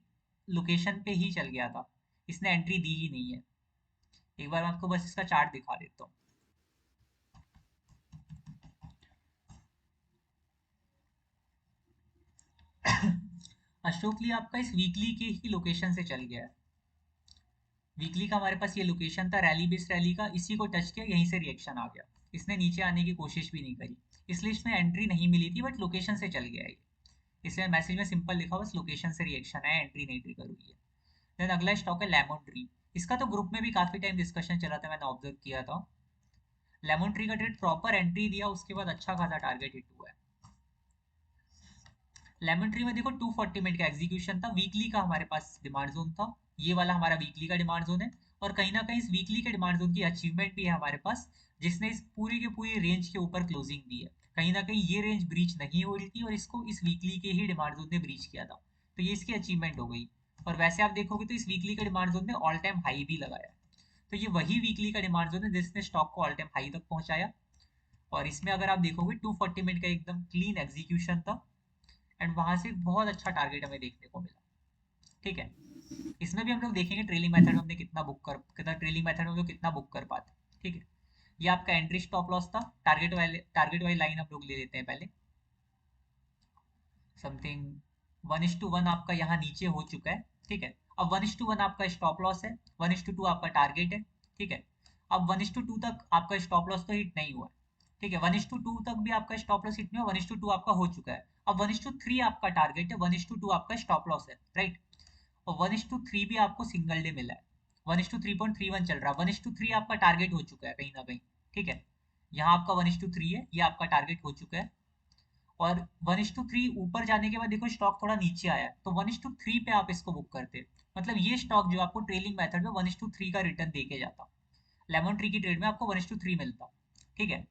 लोकेशन पे ही चल गया था, इसने एंट्री दी ही नहीं है। एक बार मैं आपको बस इसका चार्ट दिखा देता हूँ। अशोक ली आपका इस वीकली के ही लोकेशन से चल गया है। वीकली का हमारे पास ये लोकेशन था रैली बेस रैली का, इसी को टच किया, यहीं से रिएक्शन आ गया। इसने नीचे आने की कोशिश भी नहीं करी, इसलिए इसमें एंट्री नहीं मिली थी, बट लोकेशन से चल गया है ये। इसलिए मैसेज में सिंपल लिखा बस लोकेशन से रिएक्शन है, एंट्री नहीं ट्रिगर हुई है। देन अगला स्टॉक है लेमन ट्री। इसका तो ग्रुप में भी काफी टाइम डिस्कशन चला था, मैंने ऑब्जर्व किया था। लेमन ट्री का ट्रेड प्रॉपर एंट्री दिया, उसके बाद अच्छा खासा टारगेट हिट हुआ है। लेमन ट्री में देखो 240 मिनट का एग्जीक्यूशन था, वीकली का हमारे पास डिमांड जोन था। ये वाला हमारा वीकली का डिमांड जोन है। और कहीं ना कहीं इस वीकली के डिमांड जोन की अचीवमेंट भी है हमारे पास, जिसने इस पूरी के पूरी रेंज के ऊपर क्लोजिंग दी है। कहीं ना कहीं ये रेंज ब्रीच नहीं हो रही थी और इसको इस वीकली के ही डिमांड जोन ने ब्रीच किया था, तो ये इसकी अचीवमेंट हो गई। और वैसे आप देखोगे तो इस वीकली के डिमांड जोन ने ऑल टाइम हाई भी लगाया, तो ये वही वीकली का डिमांड जोन है जिसने स्टॉक को ऑल टाइम हाई तक पहुंचाया। और इसमें अगर आप देखोगे 240 मिनट का एकदम क्लीन एग्जीक्यूशन था, एंड वहां से बहुत अच्छा टारगेट हमें देखने को मिला। ठीक है, इसमें भी हम लोग देखेंगे ट्रेलिंग मेथड में हमने कितना ट्रेलिंग मेथड में हम लोग कितना बुक कर पाते। ठीक है, ये आपका एंट्री स्टॉप लॉस था। टारगेट वाली लाइन हम लोग ले लेते हैं पहले। समथिंग 1:1 आपका यहाँ नीचे हो चुका है। ठीक है, अब 1:1 आपका स्टॉप लॉस है, 1:2 आपका टारगेट है। ठीक है, अब 1:2 तक आपका स्टॉप लॉस तो हिट नहीं हुआ है। ठीक है, 1:2 तक भी आपका स्टॉप लॉस हिट नहीं हुआ, 1:2 आपका हो चुका है। अब 1:3 आपका टारगेट है, 1:2 आपका स्टॉप लॉस है, राइट। और 1:3 भी आपको सिंगल डे मिला है, 1:3.31 चल रहा है, 1:3 आपका टारगेट हो चुका है कहीं ना कहीं। ठीक है, यहाँ आपका 1:3 है, ये आपका टारगेट हो चुका है। और 1:3 ऊपर जाने के बाद देखो स्टॉक थोड़ा नीचे आया है, तो 1:3 पे आप इसको बुक करते। मतलब ये स्टॉक जो आपको ट्रेलिंग मेथड में 1:3 का रिटर्न दे के जाता, लेमन ट्री की ट्रेड में आपको 1:3 मिलता। ठीक है,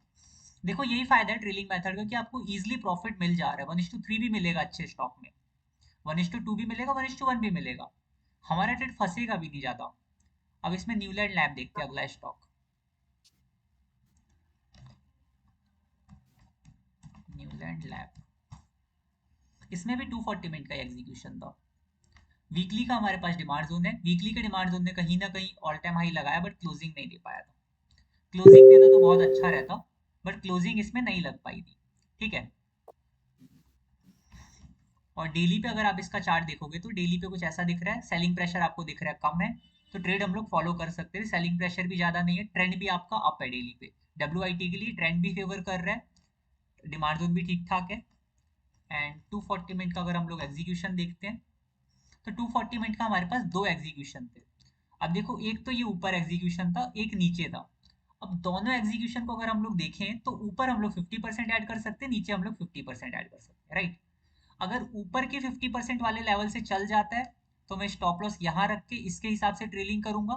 देखो यही फायदा है ट्रेलिंग मेथड का कि आपको इजिली प्रॉफिट मिल जा रहा है, 1:3 भी मिलेगा अच्छे स्टॉक में, 1:2 भी मिलेगा, 1:1 भी मिलेगा, हमारा ट्रेड फंसेगा भी नहीं ज्यादा। अब इसमें न्यूलैंड लैब देखते हैं अगला स्टॉक। न्यूलैंड लैब, इसमें भी 240 मिनट का एग्जीक्यूशन था। वीकली का हमारे पास डिमांड जोन है, वीकली के डिमांड जोन ने कहीं ना कहीं ऑल टाइम हाई लगाया बट क्लोजिंग नहीं दे पाया था। क्लोजिंग देता तो बहुत अच्छा रहता, बट क्लोजिंग इसमें नहीं लग पाई थी। ठीक है, और डेली पे अगर आप इसका चार्ट देखोगे तो डेली पे कुछ ऐसा दिख रहा है, सेलिंग प्रेशर आपको दिख रहा है कम है, तो ट्रेड हम लोग फॉलो कर सकते हैं, सेलिंग प्रेशर भी ज्यादा नहीं है, ट्रेंड भी आपका अप है डेली पे। डब्ल्यू के लिए ट्रेंड भी फेवर कर रहा है, डिमांड जोन भी ठीक ठाक है। एंड 240 मिनट का अगर हम लोग एग्जीक्यूशन देखते हैं, तो 240 मिनट का हमारे पास दो एग्जीक्यूशन थे। अब देखो एक तो ये ऊपर एग्जीक्यूशन था, एक नीचे था। अब दोनों एग्जीक्यूशन को अगर हम लोग देखें तो ऊपर हम लोग 50% ऐड कर सकते हैं, नीचे हम लोग 50% ऐड कर सकते हैं, राइट। अगर ऊपर के 50% वाले लेवल से चल जाता है तो मैं स्टॉप लॉस यहाँ रख के इसके हिसाब से ट्रेलिंग करूंगा,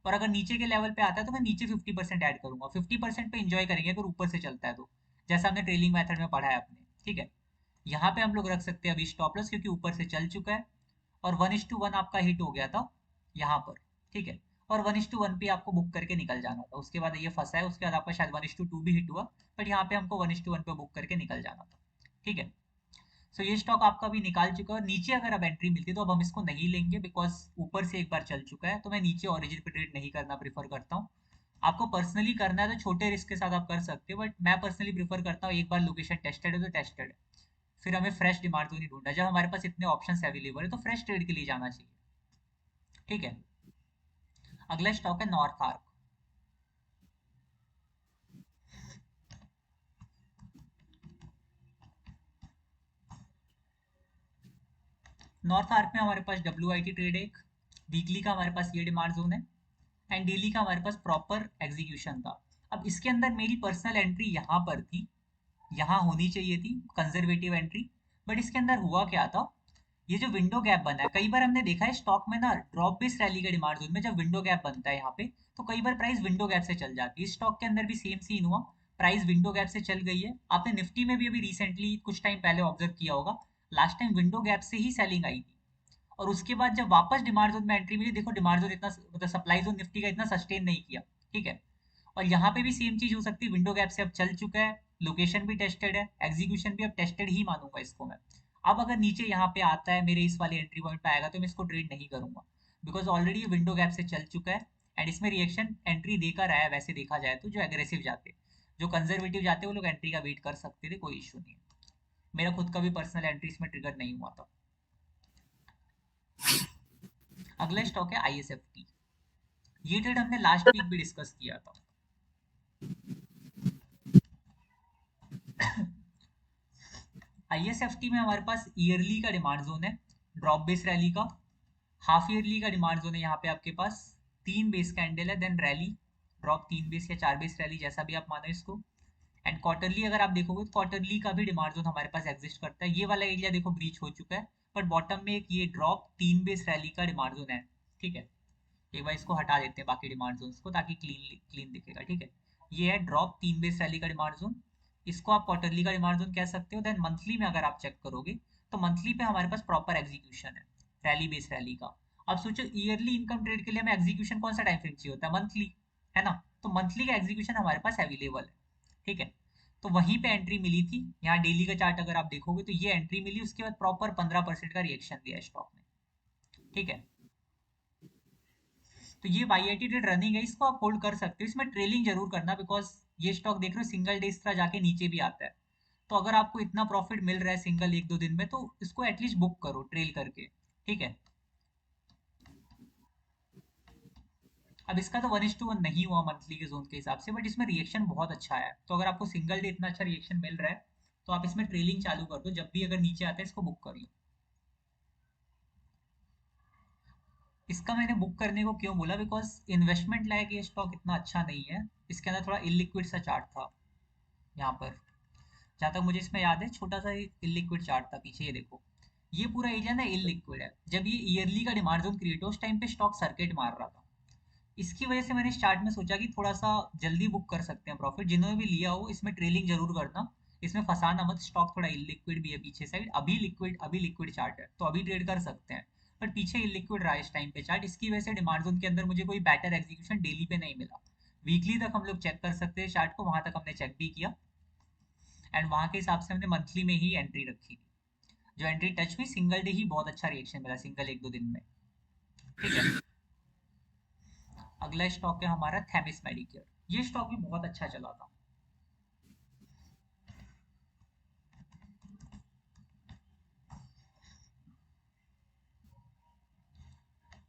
और अगर नीचे के लेवल पे आता है तो मैं नीचे 50% ऐड करूंगा, 50% पे इंजॉय करेंगे अगर ऊपर से चलता है तो, जैसा हमने ट्रेलिंग मेथड में पढ़ा है अपने। ठीक है, यहाँ पे हम लोग रख सकते हैं अभी स्टॉप लॉस क्योंकि ऊपर से चल चुका है, और 1:1 आपका हिट हो गया था यहाँ पर। ठीक है, और 1:1 पे आपको बुक करके निकल जाना था, उसके बाद ये फंसा है, उसके बाद आपका शायद 1:2 भी हिट हुआ, बट यहाँ पे हमको 1:1 पे बुक करके निकल जाना था। ठीक है, सो ये स्टॉक आपका भी निकाल चुका है, और नीचे अगर अब एंट्री मिलती है तो अब हम इसको नहीं लेंगे बिकॉज ऊपर से एक बार चल चुका है, तो मैं नीचे ओरिजिन पे ट्रेड नहीं करना प्रीफर करता हूँ। आपको पर्सनली करना है तो छोटे रिस्क के साथ आप कर सकते हो, बट मैं पर्सनली प्रीफर करता हूँ एक बार लोकेशन टेस्टेड है तो टेस्टेड है, फिर हमें फ्रेश डिमांड तो नहीं ढूंढना, जब हमारे पास इतने ऑप्शंस अवेलेबल है तो फ्रेश ट्रेड के लिए जाना चाहिए। ठीक है, अगला स्टॉक है नॉर्थ आर्क। नॉर्थ आर्क में हमारे पास WIT ट्रेड है एक, वीकली का हमारे पास ये डिमांड जोन है, एंड डेली का हमारे पास प्रॉपर एग्जीक्यूशन था। अब इसके अंदर मेरी पर्सनल एंट्री यहाँ पर थी, यहाँ होनी चाहिए थी कंजर्वेटिव एंट्री, बट इसके अंदर हुआ क्या था, ये जो विंडो गैप बना है, कई बार हमने देखा है स्टॉक में ना ड्रॉप बेस्ड रैली के डिमांड जोन में जब विंडो गैप बनता है यहाँ पे, तो कई बार प्राइस विंडो गैप से चल जाती है, इस स्टॉक के अंदर भी सेम सीन हुआ, प्राइस विंडो गैप से चल गई है। आपने निफ्टी में भी अभी रिसेंटली कुछ टाइम पहले ऑब्जर्व किया होगा, लास्ट टाइम विंडो गैप से ही सेलिंग आई थी, और उसके बाद जब वापस डिमांड जोन में एंट्री मिली, देखो डिमांड जोन इतना मतलब सप्लाई जोन निफ्टी का इतना सस्टेन नहीं किया। ठीक है, और यहाँ पे भी सेम चीज हो सकती है, विंडो गैप से अब चल चुका है, लोकेशन भी टेस्टेड है, एग्जीक्यूशन भी अब टेस्टेड ही मानूंगा इसको मैं। अब अगर नीचे यहाँ पे आता है मेरे इस वाले एंट्री पॉइंट पे आएगा तो मैं इसको ट्रेड नहीं करूंगा, बिकॉज ऑलरेडी ये विंडो गैप से चल चुका है, एंड इसमें रिएक्शन एंट्री देकर आया है, वैसे देखा जाए तो जो एग्रेसिव जाते, जो कंजर्वेटिव जाते वो लोग एंट्री का वेट कर सकते थे, कोई इशू नहीं है। मेरा खुद का भी पर्सनल एंट्री इसमें ट्रिगर नहीं हुआ था। अगला स्टॉक है ISFT, ये ट्रेड हमने लास्ट वीक भी डिस्कस किया था। ISFT में हमारे पास ईयरली का डिमांड जोन है, ड्रॉप बेस रैली का, हाफ ईयरली का डिमांड जोन है यहाँ पे आपके पास, 3 बेस कैंडल है, देन रैली, ड्रॉप 3 बेस या 4 बेस रैली जैसा भी आप मानो इसको, एंड क्वार्टरली अगर आप देखोगे तो क्वार्टरली का भी डिमांड जोन हमारे पास एग्जिस्ट करता है, ये वाला एरिया देखो ब्रीच हो चुका है, बट बॉटम में एक ये ड्रॉप 3 बेस रैली का डिमांड जोन है। ठीक है, एक बार इसको हटा देते हैं बाकी डिमांड जोन्स को ताकि क्लीन क्लीन दिखेगा। ठीक है, ये है ड्रॉप 3 बेस रैली का डिमांड जोन, इसको आप क्वार्टरली का डिमांड जोन कह सकते हो। देन मंथली में अगर आप चेक करोगे तो मंथली पे हमारे पास प्रॉपर एग्जीक्यूशन है, रैली बेस रैली का। अब सोचो ईयरली इनकम ट्रेड के लिए हमें एग्जीक्यूशन कौन सा टाइम फ्रेम चाहिए होता है, मंथली, है ना, तो मंथली का एग्जीक्यूशन हमारे पास अवेलेबल है। ठीक है, तो वहीं पे एंट्री मिली थी, यहाँ डेली का चार्ट अगर आप देखोगे तो ये एंट्री मिली, उसके बाद प्रॉपर 15% का रिएक्शन दिया स्टॉक ने। ठीक है, तो ये YIT ट्रेड रनिंग है, इसको आप होल्ड कर सकते हो, इसमें ट्रेलिंग जरूर करना, बिकॉज ये स्टॉक देख रहे हो सिंगल डे इस तरह जाके नीचे भी आता है, तो अगर आपको इतना प्रॉफिट मिल रहा है सिंगल एक दो दिन में, तो इसको एटलीस्ट बुक करो ट्रेल करके, ठीक है। अब इसका तो 1:1 नहीं हुआ मंथली के जोन के हिसाब से, बट इसमें रिएक्शन बहुत अच्छा है। तो अगर आपको सिंगल डे इतना अच्छा रिएक्शन मिल रहा है, तो आप इसमें ट्रेलिंग चालू कर दो, जब भी अगर नीचे आता है इसको बुक कर लो। इसका मैंने बुक करने को क्यों बोला, बिकॉज इन्वेस्टमेंट लायक ये स्टॉक इतना अच्छा नहीं है। इसके अंदर थोड़ा इलिक्विड सा चार्ट था यहाँ पर, जहाँ तक मुझे इसमें याद है छोटा सा इलिक्विड चार्ट था पीछे, ये देखो। ये पूरा एरिया ना इलिक्विड है। जब ये ईयरली का डिमांड जोन क्रिएट हो, उस टाइम पे स्टॉक सर्किट मार रहा था। इसकी वजह से मैंने स्टार्ट में सोचा कि थोड़ा सा जल्दी बुक कर सकते हैं प्रॉफिट। जिन्होंने भी लिया हो इसमें ट्रेलिंग जरूर करना, इसमें फंसाना मत। स्टॉक थोड़ा इलिक्विड भी है पीछे साइड, अभी लिक्विड चार्ट है तो अभी ट्रेड कर सकते हैं। पर पीछे इलिक्विड रहा इस टाइम पे चार्ट, इसकी वजह से डिमांड जोन के अंदर मुझे कोई बेटर एग्जीक्यूशन डेली पे नहीं मिला। वीकली तक हम लोग चेक कर सकते हैं चार्ट को, वहां तक हमने चेक भी किया, एंड वहां के हिसाब से हमने मंथली में ही एंट्री रखी थी। जो एंट्री टच हुई सिंगल डे ही बहुत अच्छा रिएक्शन मिला, सिंगल एक दो दिन में, ठीक है। अगला स्टॉक है हमारा थेमिस मेडिकेयर। ये स्टॉक भी बहुत अच्छा चला था।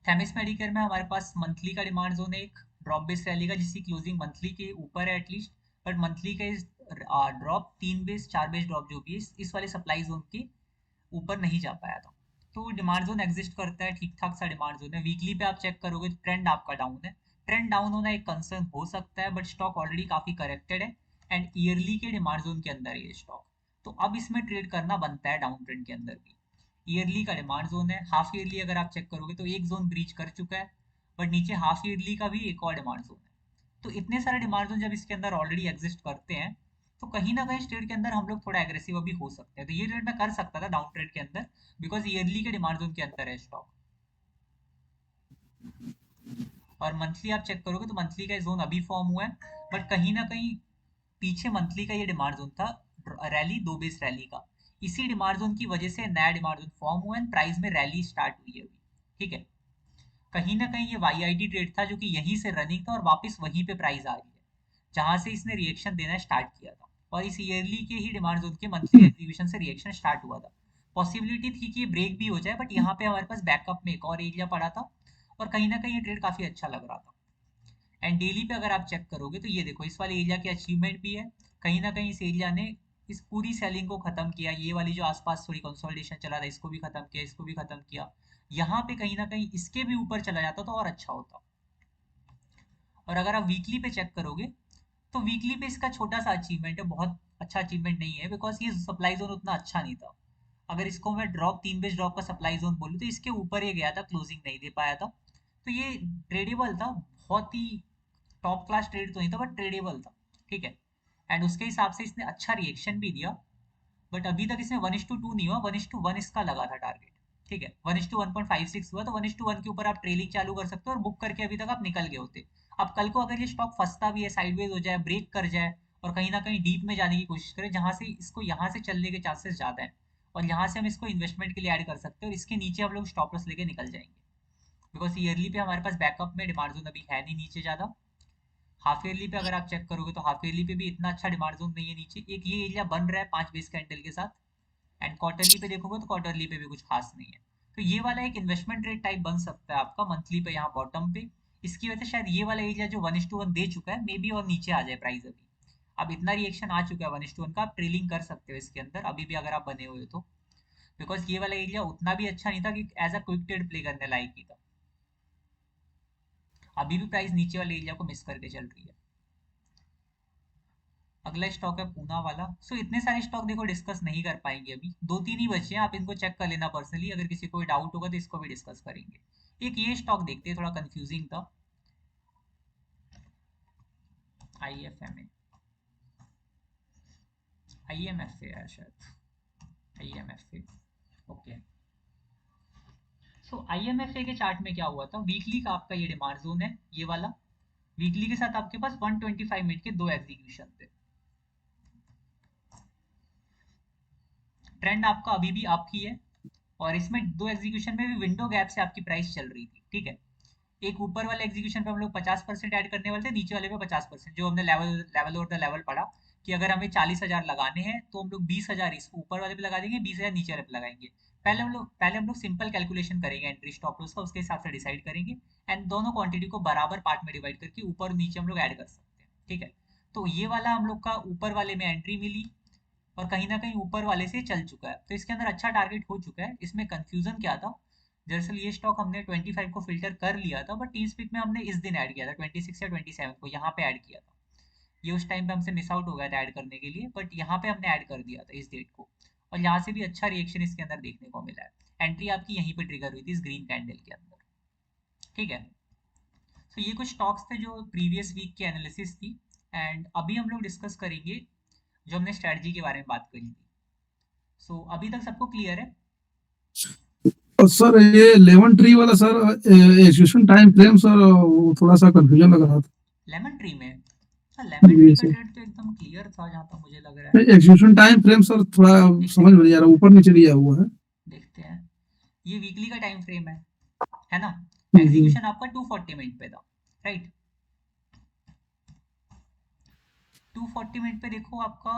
थेमिस मेडिकेयर में हमारे पास मंथली का डिमांड जोन है, एक ड्रॉप बेस रैली का जिसकी क्लोजिंग मंथली के ऊपर है एटलीस्ट। बट मंथली का इस ड्रॉप 3 बेस 4 बेस ड्रॉप जो भी है इस वाले सप्लाई जोन के ऊपर नहीं जा पाया था। तो डिमांड जोन एग्जिस्ट करता है, ठीक ठाक सा डिमांड जोन है। वीकली पे आप चेक करोगे तो ट्रेंड आपका डाउन है। ट्रेंड डाउन होना एक कंसर्न हो सकता है, बट स्टॉक ऑलरेडी काफी करेक्टेड है, एंड ईयरली के डिमांड जोन के अंदर है ये स्टॉक। तो अब इसमें ट्रेड करना बनता है डाउन ट्रेंड के अंदर भी। ईयरली का डिमांड जोन है, हाफ ईयरली अगर आप चेक करोगे तो एक जोन ब्रीच कर चुका है, बट नीचे हाफ ईयरली का भी एक और डिमांड जोन है। तो इतने सारे डिमांड जोन जब इसके अंदर ऑलरेडी एग्जिस्ट करते हैं, तो कहीं ना कहीं ट्रेड के अंदर हम लोग थोड़ा एग्रेसिव अभी हो सकते हैं। तो ये ट्रेड मैं कर सकता था डाउन ट्रेड के अंदर, बिकॉज ईयरली के डिमांड जोन के अंदर है स्टॉक। और मंथली आप चेक करोगे तो मंथली का जोन अभी फॉर्म हुआ है, बट कहीं ना कहीं पीछे मंथली का ये डिमांड जोन था, रैली 2 बेस रैली का। इसी डिमांड जोन की वजह से नया डिमांड जोन फॉर्म हुआ है, प्राइस में रैली स्टार्ट हुई है अभी, ठीक है। कहीं ना कहीं ये वाईआईटी ट्रेड था जो कि यहीं से रनिंग था, और वापस वहीं पे प्राइस आ रही है जहां से इसने रिएक्शन देना स्टार्ट किया था। और इस ईयरली के ही डिमांड जोन के मंथली एग्जीक्यूशन से रिएक्शन स्टार्ट हुआ था। पॉसिबिलिटी थी कि ये ब्रेक भी हो जाए, बट यहाँ पे हमारे पास बैकअप में एक और एरिया पड़ा था, और कहीं ना कहीं ये ट्रेड काफी अच्छा लग रहा था। एंड डेली पे अगर आप चेक करोगे तो ये देखो इस वाले एरिया की अचीवमेंट भी है। कहीं ना कहीं इस एरिया ने इस पूरी सेलिंग को खत्म किया। ये वाली जो आसपास थोड़ी कंसोलिडेशन चला था इसको भी खत्म किया, इसको भी खत्म किया। यहाँ पे कहीं ना कहीं इसके भी ऊपर चला जाता तो और अच्छा होता। और अगर आप वीकली पे चेक करोगे तो वीकली पे इसका छोटा सा अचीवमेंट है, बहुत अच्छा अचीवमेंट नहीं है, बिकॉज ये सप्लाई जोन उतना अच्छा नहीं था। अगर इसको मैं ड्रॉप 3 बेस ड्रॉप का सप्लाई जोन बोलूँ तो इसके ऊपर ये गया था, क्लोजिंग नहीं दे पाया था। तो ये ट्रेडेबल था, बहुत ही टॉप क्लास ट्रेड तो नहीं था, बट ट्रेडेबल था, ठीक है। एंड उसके हिसाब से इसने अच्छा रिएक्शन भी दिया। बट अभी तक इसमें 1:2 नहीं हुआ, 1:1 इसका लगा था टारगेट, ठीक है। 1:1.56 हुआ, तो 1:1 के ऊपर आप ट्रेलिंग चालू कर सकते हो, और बुक करके अभी तक आप निकल गए होते। अब कल को अगर ये स्टॉक फंसता भी है, साइडवेज हो जाए, ब्रेक कर जाए, और कहीं ना कहीं डीप में जाने की कोशिश करे जहां से इसको यहाँ से चलने के चांसेस ज्यादा है, और यहाँ से हम इसको इन्वेस्टमेंट के लिए ऐड कर सकते हैं, और इसके नीचे हम लोग स्टॉप लॉस लेके निकल जाएंगे। बिकॉज ईयरली पे हमारे पास बैकअप में डिमांड जोन अभी है नहीं नीचे ज्यादा। हाफ ईयरली पे अगर आप चेक करोगे तो हाफ ईयरली पे भी इतना अच्छा डिमांड जोन नहीं है नीचे, एक ये एरिया बन रहा है 5 बेस कैंडल के साथ। एंड क्वार्टरली पे देखोगे तो क्वार्टरली पे भी कुछ खास नहीं है। तो ये वाला एक इन्वेस्टमेंट रेट टाइप बन सकता है आपका मंथली पे यहाँ बॉटम पे। इसकी वजह से शायद ये वाला एरिया जो 1:1 दे चुका है मे बी और नीचे आ जाए प्राइस अभी। अब इतना रिएक्शन आ चुका है 1:1 का, आप ट्रेलिंग कर सकते हो इसके अंदर अभी भी अगर आप बने हुए हो तो। बिकॉज ये वाला एरिया उतना भी अच्छा नहीं था कि as a quick trade play करने लायक ही था। अभी भी प्राइस नीचे वाले एरिया को मिस करके चल रही है। अगला स्टॉक है पूना वाला। सो इतने सारे स्टॉक देखो डिस्कस नहीं कर पाएंगे, अभी 2-3 ही बचे हैं, आप इनको चेक कर लेना पर्सनली। अगर किसी को डाउट होगा तो इसको भी डिस्कस करेंगे। एक ये स्टॉक देखते हैं, थोड़ा कंफ्यूजिंग था, IFMA, IMFA है शायद, IMFA, ओके। सो IMFA के चार्ट में क्या हुआ था, वीकली का आपका ये डिमांड जोन है ये वाला। वीकली के साथ आपके पास 125 मिनट के दो एग्जीक्यूशन थे। ट्रेंड आपका अभी भी अप ही है, और इसमें दो एग्जीक्यूशन में भी विंडो गैप से आपकी प्राइस चल रही थी, ठीक है। एक ऊपर वाले एग्जीक्यूशन पे हम लोग 50% ऐड करने वाले थे, नीचे वाले पे 50%, जो हमने लेवल लेवल और द लेवल पढ़ा कि अगर हमें 40,000 लगाने हैं तो हम लोग 20,000 इस ऊपर वाले पे लगा देंगे, 20,000 नीचे वाले पे लगाएंगे। पहले हम लोग सिंपल कैलकुलेशन करेंगे एंट्री स्टॉप लॉस का, उसके हिसाब से डिसाइड करेंगे। एंड दोनों क्वांटिटी को बराबर पार्ट में डिवाइड करके ऊपर और नीचे हम लोग ऐड कर सकते हैं, ठीक है। तो ये वाला हम लोग का ऊपर वाले में एंट्री मिली और कहीं ना कहीं ऊपर वाले से चल चुका है, तो इसके अंदर अच्छा टारगेट हो चुका है। इसमें कंफ्यूजन क्या था, दरअसल ये स्टॉक हमने 25 को फिल्टर कर लिया था, बट टीम स्पीक में हमने इस दिन ऐड किया था, 26 या 27 को यहाँ पे ऐड किया था। ये उस टाइम पे हमसे मिस आउट हो गया था ऐड करने के लिए, बट यहाँ पे हमने ऐड कर दिया था इस डेट को। और यहाँ से भी अच्छा रिएक्शन इसके अंदर देखने को मिला है। एंट्री आपकी यहीं पे ट्रिगर हुई थी इस ग्रीन कैंडल के अंदर, ठीक है। तो ये कुछ स्टॉक्स थे जो प्रीवियस वीक की एनालिसिस थी। एंड अभी हम लोग डिस्कस करेंगे जो हमने स्ट्रेटजी के बारे में बात करी थी। सो अभी तक सबको क्लियर है? और सर ये लेमन ट्री वाला sir, execution time frame sir, वो थोड़ा सा कंफ्यूजन लग रहा था। लेमन ट्री में, लेमन जी ट्री का सर, ट्रेड तो एकदम क्लियर था जहाँ तक मुझे लग रहा है। एग्जीक्यूशन टाइम फ्रेम सर थोड़ा एक समझ में सेकेंड, नहीं आ रहा, ऊपर नीचे दिया हुआ है। देखते हैं। ये वीकली का टाइम फ्रेम है ना। जी। एग्जीक्यूशन आपका 240 मिनट पे था, राइट। 240 मिनट पे देखो आपका,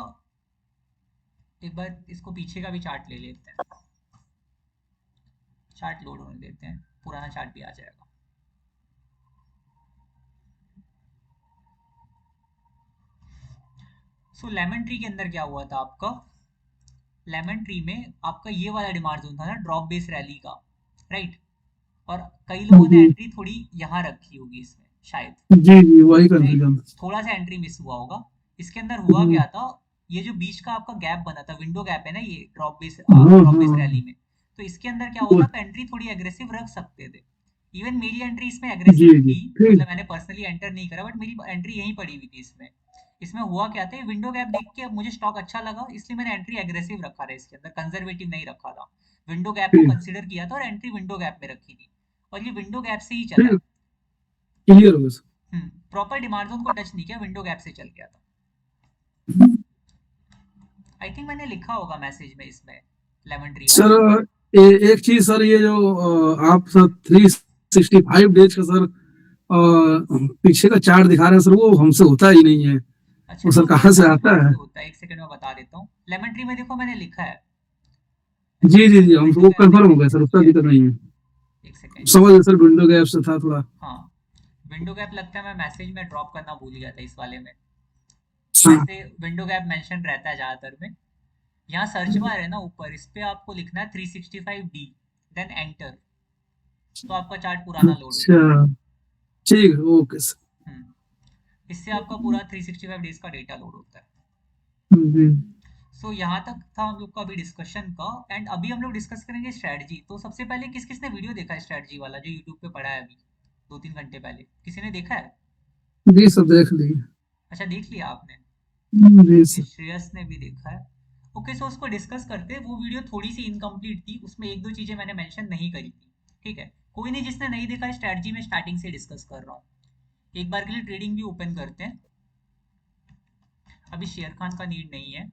एक बार इसको पीछे का भी चार्ट ले लेते हैं। चार्ट लोड होने देते हैं, पुराना चार्ट भी आ जाएगा। सो लेमन ट्री के अंदर क्या हुआ था आपका, लेमन ट्री में आपका ये वाला डिमांड जोन था ना, ड्रॉप बेस रैली का, राइट। और कई लोगों ने जी एंट्री थोड़ी यहाँ रखी होगी इसमें शायद, जी जी, वही राइट। कंफ्यूजन। थोड़ा सा एंट्री मिस हुआ होगा। इसके अंदर हुआ क्या था, ये जो बीच का आपका गैप बना था, विंडो गैप है ना ये, हाँ ड्रॉप बेस हाँ। रैली में। तो इसके अंदर क्या वो- होता, आप एंट्री थोड़ी एग्रेसिव रख सकते थे। इवन मेरी एंट्री इसमें जी एग्रेसिव जी थी, ठीक। मतलब मैंने पर्सनली एंटर नहीं करा, बट मेरी एंट्री यहीं पड़ी हुई थी इसमें। इसमें हुआ क्या था, विंडो गैप देख के अब मुझे स्टॉक अच्छा लगा, इसलिए मैंने एंट्री एग्रेसिव रखा था, इसके अंदर कंजर्वेटिव नहीं रखा था। विंडो गैप को ठीक कंसिडर किया था और एंट्री विंडो गैप में रखी थी। और ये विंडो गैप से ही चला है। ठीक, क्लियर हो गया सर। प्रॉपर डिमांड जोन को टच नहीं किया, विंडो गैप से चल गया था। आई थिंक मैंने लिखा होगा मैसेज में इसमें, लेमन ट्री सर वाले में। एक चीज सर, ये जो आप सर 365 डेज का सर पीछे का चार्ट दिखा रहे हैं सर, वो हमसे होता ही नहीं है। अच्छा, वो सर कहाँ से 245 आता डेज है? पे होता है, एक सेकंड में बता देता हूँ। लेमन ट्री में देखो मैंने लिखा है। अच्छा, जी एक जी जी, सेकंड, हम विंडो वो गैप कंफर्म हो देखने गया दो सर, उसका मुझे। दिक्कत नहीं है। एक सेकंड। समझ गए सर, विंडो गैप से था थोड़ा। हाँ, विंडो गैप लगता है मैं मैसेज में ड्रॉप करना भूल गया था इस वाले में। हाँ। वैसे विंडो गैप मेंशन रहता है ज़्यादातर में। यहाँ सर्च बार है ना ऊपर, इस पे आपको लिखना है 365D, देन एंटर, तो आपका चार्ट पुराना लोड हो अच्छा, जाएगा। ठीक है, ओके सर। इससे आपका पूरा 365 डेज का डेटा लोड होता है। जी सो यहाँ तक था हम लोग का अभी डिस्कशन का। एंड अभी हम लोग डिस्कस करेंगे स्ट्रेटजी। तो सबसे पहले किस किसने वीडियो देखा है स्ट्रेटजी वाला जो यूट्यूब पे पड़ा है अभी 2-3 घंटे पहले, किसी ने देखा है? जी सर, देख लीजिए। अच्छा, देख लिया आपने। जी ये सर। श्रेयस ने भी देखा है। ओके, सो उसको डिस्कस करते हैं। वो वीडियो थोड़ी सी इनकम्प्लीट थी, उसमें एक दो चीजें मैंने मेंशन नहीं करी थी, ठीक है। कोई नहीं, जिसने नहीं देखा स्ट्रेटजी में स्टार्टिंग से डिस्कस कर रहा हूँ। एक बार के लिए ट्रेडिंग भी ओपन करते हैं। अभी शेयर खान का नीड नहीं है।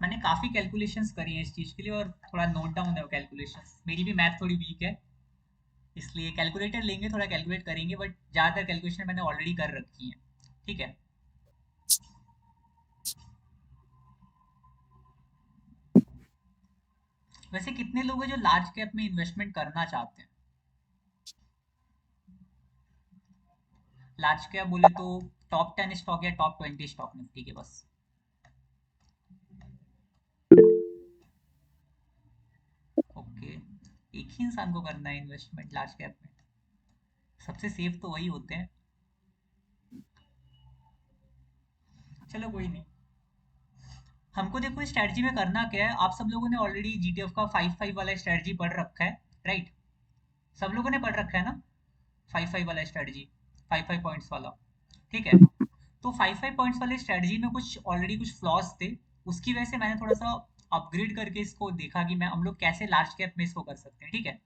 मैंने काफ़ी कैलकुलेशंस करी हैं इस चीज़ के लिए, और थोड़ा नोट डाउन है वो कैलकुलेशंस। मेरी भी मैथ थोड़ी वीक है, इसलिए कैलकुलेटर लेंगे, थोड़ा कैलकुलेट करेंगे, बट ज़्यादातर कैलकुलेशन मैंने ऑलरेडी कर रखी है, ठीक है। वैसे कितने लोग हैं जो लार्ज कैप में इन्वेस्टमेंट करना चाहते हैं? लार्ज कैप बोले तो टॉप 10 स्टॉक या टॉप 20 स्टॉक निफ्टी के बस। ओके, एक ही इंसान को करना है इन्वेस्टमेंट लार्ज कैप में? सबसे सेफ तो वही होते हैं। चलो कोई नहीं। हमको देखो स्ट्रेटजी में करना क्या है, आप सब लोगों ने ऑलरेडी जीटीएफ का 5-5 वाला स्ट्रेटजी पढ़ रखा है, राइट। सब लोगों ने पढ़ रखा है ना, 5-5 वाला स्ट्रेटजी, 5-5 पॉइंट्स वाला, ठीक है। तो 5-5 पॉइंट्स वाले स्ट्रेटजी में कुछ ऑलरेडी कुछ फ्लॉज थे, उसकी वजह से मैंने थोड़ा सा अपग्रेड करके इसको देखा कि मैं हम लोग कैसे लार्ज कैप में इसको कर सकते हैं, ठीक है।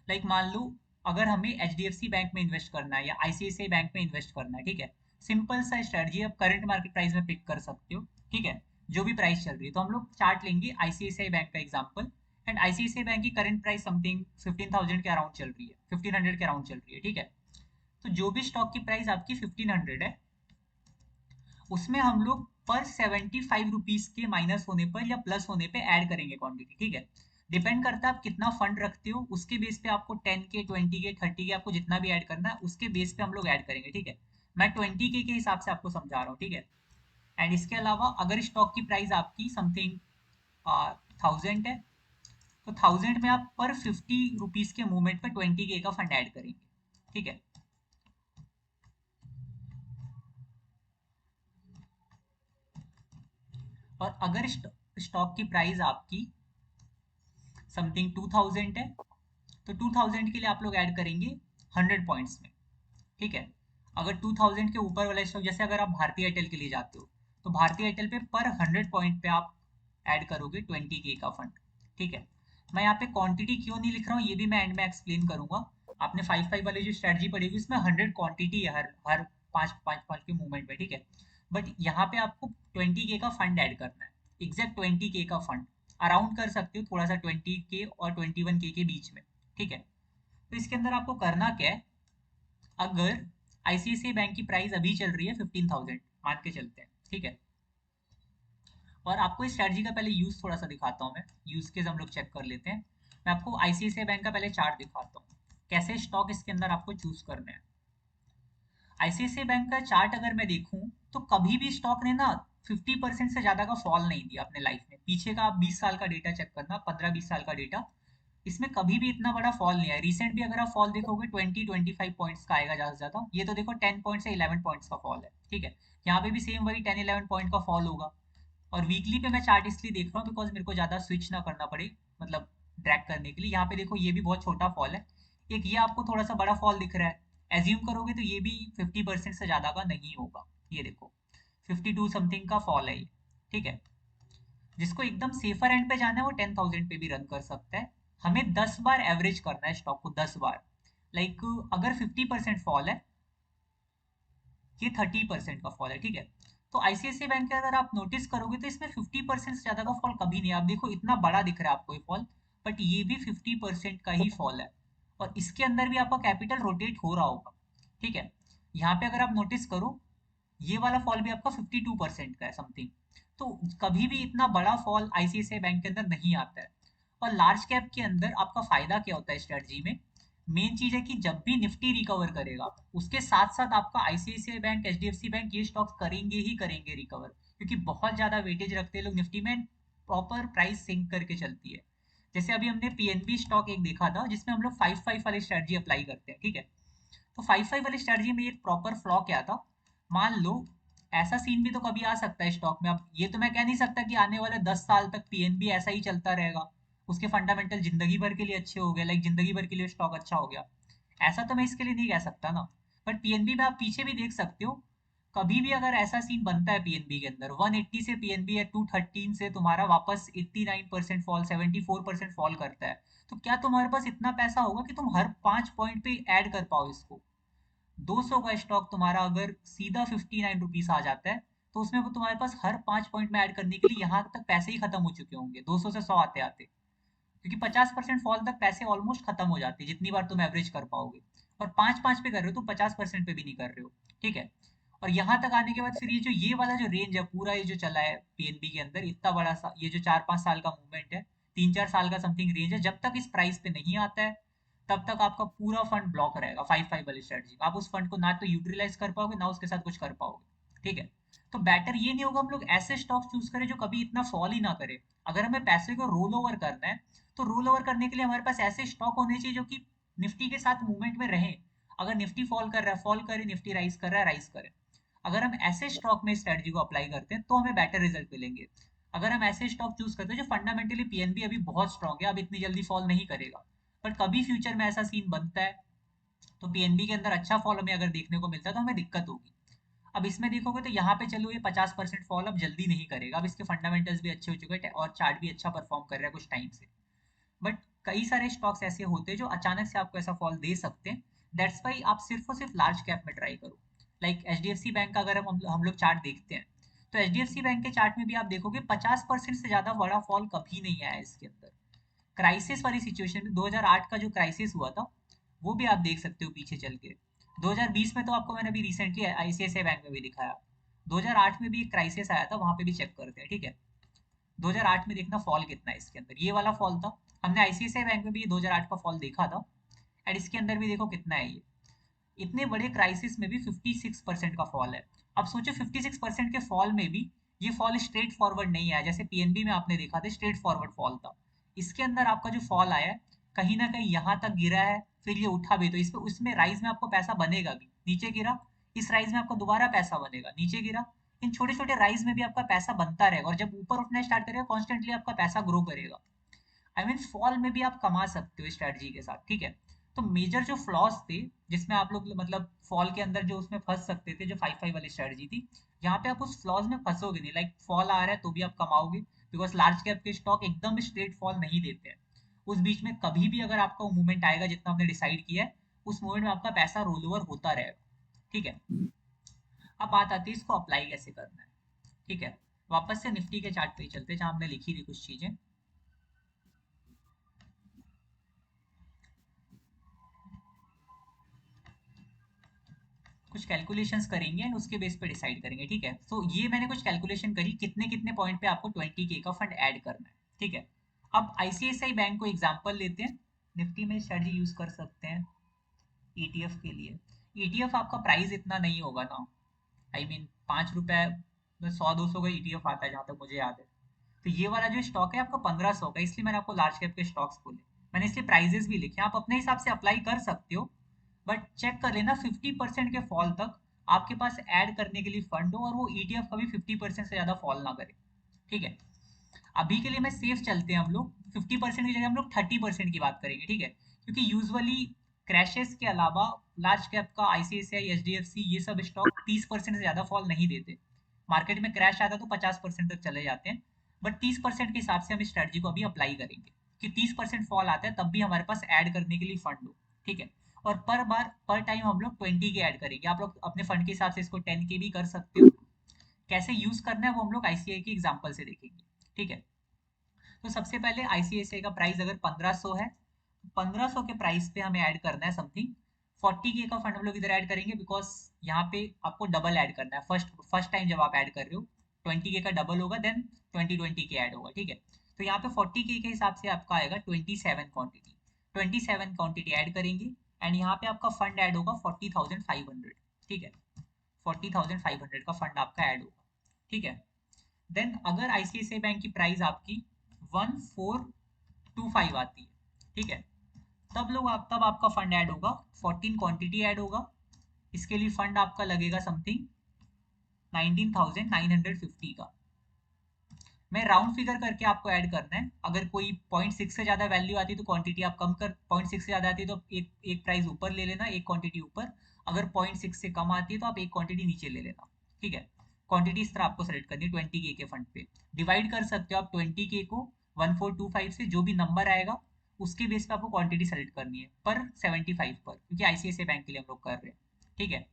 लाइक मान लो, अगर हमें एच बैंक में इन्वेस्ट करना है या आईसीआईसीआई बैंक में इन्वेस्ट करना है, ठीक है। सिंपल सा स्ट्रेटजी, आप करंट मार्केट प्राइस में पिक कर सकते हो, ठीक है। जो भी प्राइस चल रही है, तो हम लोग चार्ट लेंगे आईसीआईसीआई बैंक का एग्जांपल। एंड आईसीआईसीआई बैंक की करंट प्राइस समथिंग 15,000 के अराउंड चल रही है, 1500 के अराउंड चल रही है, ठीक है। तो जो भी स्टॉक की प्राइस आपकी 1500 है, उसमें हम लोग पर 75 रुपीज के माइनस होने पर या प्लस होने पे ऐड करेंगे क्वांटिटी, ठीक है। डिपेंड करता है आप कितना फंड रखते हो, उसके बेस पे आपको 10 के 20 के 30 के आपको जितना भी ऐड करना है उसके बेस पे हम लोग ऐड करेंगे, ठीक है। मैं 20 के हिसाब से आपको समझा रहा हूँ, ठीक है। एंड इसके अलावा अगर स्टॉक की प्राइस आपकी समथिंग 1000 है, तो 1000 में आप पर 50 रुपीज के मूवमेंट पे 20 के का फंड ऐड करेंगे, ठीक है। और अगर स्टॉक की प्राइस आपकी समथिंग 2000 है, तो 2000 के लिए आप लोग ऐड करेंगे 100 पॉइंट्स में, ठीक है। अगर 2000 के ऊपर वाला स्टॉक, जैसे अगर आप भारतीय एयरटेल के लिए जाते हो, तो भारतीय एयरटेल पे पर 100 पॉइंट पे आप ऐड करोगे 20 के का फंड, ठीक है। मैं यहाँ पे क्वांटिटी क्यों नहीं लिख रहा हूँ ये भी मैं एंड में एक्सप्लेन करूंगा। आपने 5-5 वाली जो स्ट्रेटजी पढ़ी हुई उसमें 100 क्वांटिटी है हर हर 5-5 के मूवमेंट पे, ठीक है। बट यहाँ पे आपको 20 के का फंड ऐड करना है, एग्जैक्ट 20 के का फंड। अराउंड कर सकते हो थोड़ा सा 20 के और 21 के बीच में, ठीक है। तो इसके अंदर आपको करना क्या है, अगर आईसीआईसीआई बैंक की प्राइस अभी चल रही है 15,000 मान के चलते हैं, ठीक है। और आपको इस स्ट्रैटेजी का पहले यूज थोड़ा सा दिखाता हूँ, मैं यूज केस हम लोग चेक कर लेते हैं। मैं आपको आईसीआईसीआई बैंक का पहले चार्ट दिखाता हूँ, कैसे स्टॉक इसके अंदर आपको चूज करने हैं। आईसीआईसीआई बैंक का चार्ट अगर मैं देखूं, तो कभी भी स्टॉक ने ना 50% से ज्यादा का फॉल नहीं दिया अपने लाइफ में। पीछे का आप 20 साल का डेटा चेक करना, 15-20 साल का डेटा, इसमें कभी भी इतना बड़ा फॉल नहीं आया। रिसेंट भी अगर आप फॉल देखोगे 20-25 पॉइंट्स का आएगा ज्यादा से ज्यादा। ये तो देखो 10 पॉइंट से 11 पॉइंट्स का फॉल है, ठीक है। यहाँ पे भी सेम वही 10-11 पॉइंट का फॉल होगा। और वीकली पे मैं चार्ट इसलिए देख रहा हूँ बिकॉज मेरे को ज्यादा स्विच ना करना पड़े, मतलब ड्रैग करने के लिए। यहाँ पे देखो ये भी बहुत छोटा फॉल है, एक ये आपको थोड़ा सा बड़ा फॉल दिख रहा है। एज्यूम करोगे तो ये भी 50% से ज्यादा का नहीं होगा। ये देखो 52 समथिंग का फॉल है ये, ठीक है। जिसको एकदम सेफर एंड पे जाना है वो 10,000 पे भी रन कर सकता है। हमें 10 बार एवरेज करना है स्टॉक को, 10 बार। लाइक अगर 50% फॉल है, ये 30% का फॉल है, ठीक है। तो आईसीआईसीआई बैंक के अगर आप नोटिस करोगे तो इसमें 50% से ज्यादा का फॉल कभी नहीं है। आप देखो इतना बड़ा दिख रहा है आपको ये फॉल, बट ये भी 50% का ही फॉल है। और इसके अंदर भी आपका कैपिटल रोटेट हो रहा होगा, ठीक है। यहाँ पे अगर आप नोटिस करो, ये वाला फॉल भी आपका 52% का है समथिंग। तो कभी भी इतना बड़ा फॉल आईसीआईसीआई बैंक के अंदर नहीं आता है। और लार्ज कैप के अंदर आपका फायदा क्या होता है स्ट्रेटजी में, मेन चीज है कि जब भी निफ्टी रिकवर करेगा, उसके साथ साथ आपका आईसीआईसीआई बैंक, एचडीएफसी बैंक, ये स्टॉक्स करेंगे ही करेंगे रिकवर, क्योंकि बहुत ज्यादा वेटेज रखते हैं लोग निफ्टी में, प्रॉपर प्राइस सिंक करके चलती है। जैसे अभी हमने पीएनबी स्टॉक एक देखा था जिसमें हम लोग 5-5 वाली स्ट्रेटजी अप्लाई करते हैं, ठीक है। तो 5-5 वाली स्ट्रेटजी में एक प्रॉपर फ्लॉ क्या था, मान लो ऐसा सीन भी तो कभी आ सकता है स्टॉक में। अब ये तो मैं कह नहीं सकता कि आने वाले 10 साल तक पीएनबी ऐसा ही चलता रहेगा, उसके फंडामेंटल जिंदगी भर के लिए अच्छे हो गए, लाइक जिंदगी भर के लिए स्टॉक अच्छा हो गया, ऐसा तो मैं इसके लिए नहीं कह सकता ना। बट पीएनबी में आप पीछे भी देख सकते हो, कभी भी अगर ऐसा सीन बनता है पीएनबी के अंदर, 180 से पीएनबी या 213 से तुम्हारा वापस 89% फॉल, 74% फॉल करता है, तो क्या तुम्हारे पास इतना पैसा होगा कि तुम हर 5 पॉइंट पे ऐड कर पाओ इसको। 200 का स्टॉक तुम्हारा अगर सीधा 59 रुपीज आ जाता है, तो उसमें वो तुम्हारे पास हर 5 पॉइंट में ऐड करने के लिए यहाँ तक पैसे ही खत्म हो चुके होंगे 200 से 100 आते आते, क्योंकि 50% फॉल तक पैसे ऑलमोस्ट खत्म हो जाते हैं जितनी बार तुम एवरेज कर पाओगे। और 5-5 पे कर रहे हो तो 50% पे भी नहीं कर रहे हो, ठीक है। और यहाँ तक आने के बाद फिर ये वाला जो रेंज है पूरा, ये जो चला है पीएनबी के अंदर इतना बड़ा सा, ये जो 4-5 साल का मूवमेंट है, 3-4 साल का समथिंग रेंज है, जब तक इस प्राइस पे नहीं आता है तब तक आपका पूरा फंड ब्लॉक रहेगा 5-5 वाली स्ट्रेटजी। आप उस फंड को ना तो यूटिलाइज कर पाओगे ना उसके साथ कुछ कर पाओगे, ठीक है। तो बेटर ये नहीं होगा हम लोग ऐसे स्टॉक चूज करें जो कभी इतना फॉल ही ना करे। अगर हमें पैसे को रोल ओवर करना है, तो रोल ओवर करने के लिए हमारे पास ऐसे स्टॉक होने चाहिए जो कि निफ्टी के साथ मूवमेंट में रहे। अगर निफ्टी फॉल कर रहा है फॉल करे, निफ्टी राइज कर रहा है राइज करे। अगर हम ऐसे स्टॉक में स्ट्रेटजी को अप्लाई करते हैं तो हमें बेटर रिजल्ट मिलेंगे। अगर हम ऐसे स्टॉक चूज करते हैं जो फंडामेंटली पीएनबी अभी बहुत स्ट्रॉन्ग है, अब इतनी जल्दी फॉल नहीं करेगा, बट कभी फ्यूचर में ऐसा सीन बनता है तो पीएनबी के अंदर अच्छा फॉल हमें अगर देखने को मिलता है तो हमें दिक्कत होगी। अब इसमें देखोगे तो यहाँ पे चलो ये 50% फॉल अब जल्दी नहीं करेगा, अब इसके फंडामेंटल्स भी अच्छे हो चुके हैं और चार्ट भी अच्छा परफॉर्म कर रहा है कुछ टाइम से। बट कई सारे स्टॉक्स ऐसे होते हैं जो अचानक से आपको ऐसा फॉल दे सकते हैं। दैट्स वाई आप सिर्फ और सिर्फ लार्ज कैप में ट्राई करो। लाइक एचडीएफसी बैंक का अगर हम लोग चार्ट देखते हैं, तो एचडीएफसी बैंक के चार्ट में भी आप देखोगे 50% से ज्यादा बड़ा फॉल कभी नहीं आया इसके अंदर। क्राइसिस वाली सिचुएशन में 2008 का जो क्राइसिस हुआ था, वो भी आप देख सकते हो पीछे चल के, 2020 में तो आपको मैंने अभी रिसेंटली आईसीआईसीआई बैंक में भी दिखाया, 2008 में भी एक क्राइसिस आया था, वहां पे भी चेक करते हैं, ठीक है। 2008 में देखना फॉल कितना है इसके अंदर, ये वाला फॉल था, हमने आईसीआईसीआई बैंक में भी 2008 का फॉल देखा था, एंड इसके अंदर भी देखो कितना है ये, इतने बड़े क्राइसिस में भी 56% का फॉल है। अब सोचो 56% के फॉल में भी ये फॉल स्ट्रेट फॉरवर्ड नहीं आया, जैसे पीएनबी में आपने देखा था स्ट्रेट फॉरवर्ड फॉल था, इसके अंदर आपका जो फॉल आया है कहीं ना कहीं यहाँ तक गिरा है, फिर ये उठा भी, तो इस पे उसमें राइज में आपको पैसा बनेगा भी, नीचे गिरा, इस राइज में आपको दोबारा पैसा बनेगा, नीचे गिरा, इन छोटे छोटे राइज में भी आपका पैसा बनता रहेगा, और जब ऊपर उठना स्टार्ट करेगा कॉन्स्टेंटली आपका पैसा ग्रो करेगा। आई मीन फॉल में भी आप कमा सकते हो स्ट्रेटजी के साथ, ठीक है। तो मेजर जो फ्लॉज थे जिसमें आप लोग मतलब फॉल के अंदर जो उसमें फंस सकते थे, जो 5-5 वाली स्ट्रेटजी थी, यहाँ पे आप उस फ्लॉज में फंसोगे नहीं, लाइक फॉल आ रहा है तो भी आप कमाओगे, बिकॉज लार्ज कैप के स्टॉक एकदम स्ट्रेट फॉल नहीं देते हैं, उस बीच में कभी भी अगर आपका मूवमेंट आएगा जितना हमने डिसाइड किया है, उस मूवमेंट में आपका पैसा रोल ओवर होता रहेगा, ठीक है। अब बात आती है इसको अप्लाई कैसे करना है, ठीक है। वापस से निफ्टी के चार्ट पे ही चलते हैं जहाँ हमने लिखी थी कुछ चीजें। कुछ कैलकुलेशंस करेंगे एंड उसके बेस पे डिसाइड करेंगे, ठीक है। तो ये मैंने कुछ कैलकुलेशन करी कितने कितने पॉइंट पे आपको 20K का फंड ऐड करना है, ठीक है। अब आईसीआईसीआई बैंक को एग्जांपल लेते हैं, निफ्टी में स्ट्रेटजी यूज कर सकते हैं ईटीएफ के लिए। ईटीएफ आपका प्राइस इतना नहीं होगा ना, आई मीन 5 रुपए में 100-200 का ईटीएफ आता है जहां तक मुझे याद है। तो ये वाला जो स्टॉक है आपका 1500 का, इसलिए मैंने आपको लार्ज कैप के स्टॉक्स बोले, मैंने इसलिए प्राइजेस भी लिखे, आप अपने हिसाब से अप्लाई कर सकते हो, बट चेक कर लेना 50% के फॉल तक आपके पास ऐड करने के लिए फंड हो, और वो ईटीएफ कभी 50% से ज्यादा फॉल ना करे, ठीक है। अभी के लिए मैं सेफ चलते हैं, हम लोग 50% की जगह हम लोग 30% की बात करेंगे, ठीक है, क्योंकि यूजुअली क्रैशेस के अलावा लार्ज कैप का आईसीआईसीआई एचडीएफसी ये सब स्टॉक 30% से ज्यादा फॉल नहीं देते, मार्केट में क्रैश आता है तो 50% तक चले जाते हैं, बट 30% के हिसाब से हम इस स्ट्रेटजी को अभी अप्लाई करेंगे कि 30% फॉल आता है तब भी हमारे पास ऐड करने के लिए फंड हो, ठीक है। और पर बार पर टाइम हम लोग 20 के ऐड करेंगे, आप लोग अपने फंड के हिसाब से इसको 10 के भी कर सकते हो, कैसे यूज करना है वो हम लोग आईसीआई की एग्जांपल से देखेंगे, ठीक है। तो सबसे पहले आईसीआईसीआई का प्राइस अगर 1500 है, 1500 के प्राइस पे हमें ऐड करना है समथिंग 40K का फंड हम लोग इधर ऐड करेंगे, बिकॉज यहाँ पे आपको डबल ऐड करना है, फर्स्ट फर्स्ट टाइम जब आप ऐड कर रहे हो 20K का डबल होगा, देन 20 ऐड होगा, ठीक है। तो यहाँ पे 40K के हिसाब से आपका आएगा 27 क्वांटिटी ऐड करेंगे, एंड यहाँ पे आपका फंड ऐड होगा 40,500, ठीक है। 40,500 का फंड आपका ऐड होगा, ठीक है। देन अगर आईसीआईसीआई बैंक की प्राइस आपकी 1425 आती है, ठीक है, तब आपका फंड ऐड होगा, 14 क्वांटिटी ऐड होगा, इसके लिए फंड आपका लगेगा समथिंग 19,950 का। मैं राउंड फिगर करके आपको ऐड करना है, अगर कोई 0.6 से ज्यादा वैल्यू आती है तो क्वांटिटी आप कम कर, 0.6 से ज्यादा आती है तो एक प्राइस ऊपर ले लेना, एक क्वांटिटी ऊपर, अगर 0.6 से कम आती है तो आप एक क्वांटिटी नीचे ले लेना, ठीक है। क्वांटिटी इस तरह आपको सेलेक्ट करनी है 20K के फंड पे, डिवाइड कर सकते हो आप 20K को 1425 से, जो भी नंबर आएगा उसके बेस पे आपको क्वांटिटी सेलेक्ट करनी है पर 75 पर, क्योंकि आईसीआईसीआई बैंक के लिए हम लोग कर रहे हैं, ठीक है।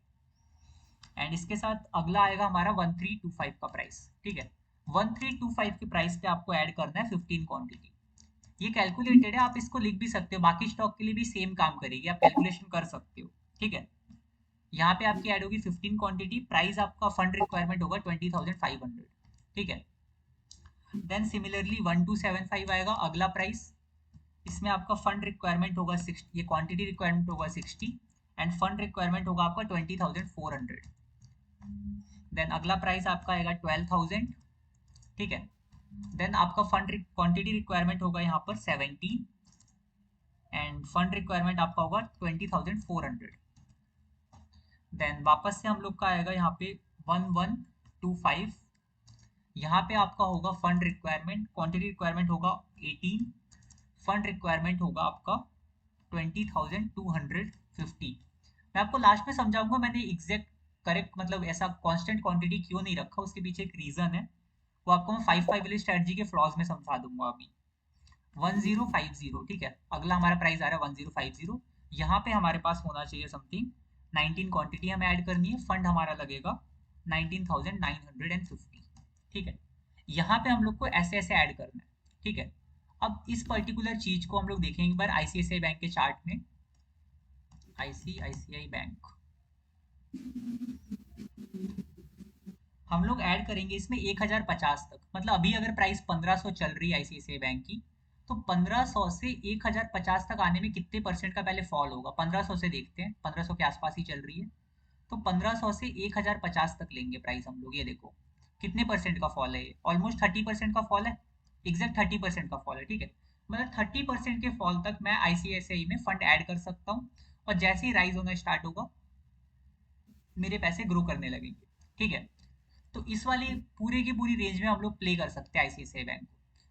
एंड इसके साथ अगला आएगा हमारा 1325 का प्राइस, ठीक है। 1325 के प्राइस पे आपको ऐड करना है 15 क्वांटिटी, ये कैलकुलेटेड है, आप इसको लिख भी सकते हो, बाकी स्टॉक के लिए भी सेम काम करेगी, आप कैलकुलेशन कर सकते हो, ठीक है। यहाँ पे आपकी ऐड होगी 15 क्वांटिटी, प्राइस आपका फंड रिक्वायरमेंट होगा 20,500, ठीक है। देन सिमिलरली 1275 आएगा अगला प्राइस, इसमें आपका फंड रिक्वायरमेंट होगा 60, ये क्वांटिटी रिक्वायरमेंट होगा 60, एंड फंड रिक्वायरमेंट होगा आपका 20,400। देन अगला प्राइस आपका आएगा 12,000, ठीक है। देन आपका फंड क्वांटिटी रिक्वायरमेंट होगा यहाँ पर 70, एंड फंड रिक्वायरमेंट आपका होगा 20,400। देन वापस से हम लोग का आएगा यहाँ पे 1125, यहाँ पे आपका होगा फंड रिक्वायरमेंट, क्वांटिटी रिक्वायरमेंट होगा 18, फंड रिक्वायरमेंट होगा आपका 20,250। मैं आपको लास्ट में समझाऊंगा मैंने एग्जैक्ट करेक्ट मतलब ऐसा कांस्टेंट क्वांटिटी क्यों नहीं रखा, उसके पीछे एक रीजन है, वो आपको मैं 5-5 वाली स्ट्रेटजी के फ्लॉज में समझा दूंगा अभी। 1050, ठीक है, अगला हमारा प्राइस आ रहा है 1050, यहाँ पे हमारे पास होना चाहिए समथिंग 19 क्वांटिटी हमें ऐड करनी है, फंड हमारा लगेगा 19,950, ठीक है। यहाँ पे हम लोग को ऐसे ऐसे ऐड करना है, ठीक है। अब इस पर्टिकुलर चीज को हम लोग देखेंगे एक बार आईसीआईसीआई बैंक के चार्ट में, आईसीआईसीआई बैंक, हम लोग ऐड करेंगे इसमें 1050 तक, मतलब अभी अगर प्राइस 1500 चल रही है आईसीआईसीआई बैंक की, तो 1500 से 1050 तक आने में कितने परसेंट का पहले फॉल होगा, 1500 से देखते हैं, 1500 के आसपास ही चल रही है। तो 1500 से 1050 तक लेंगे प्राइस हम लोग, ये देखो कितने परसेंट का फॉल है, ये ऑलमोस्ट 30% का फॉल है, एग्जैक्ट 30% का फॉल है, ठीक है। मतलब 30% के फॉल तक मैं आईसीआईसीआई में फंड ऐड कर सकता हूँ, और जैसे ही राइज होना स्टार्ट होगा मेरे पैसे ग्रो करने लगेंगे, ठीक है। तो इस वाली पूरे की पूरी रेंज में हम लोग प्ले कर सकते हैं आईसीआईसीआई बैंक को,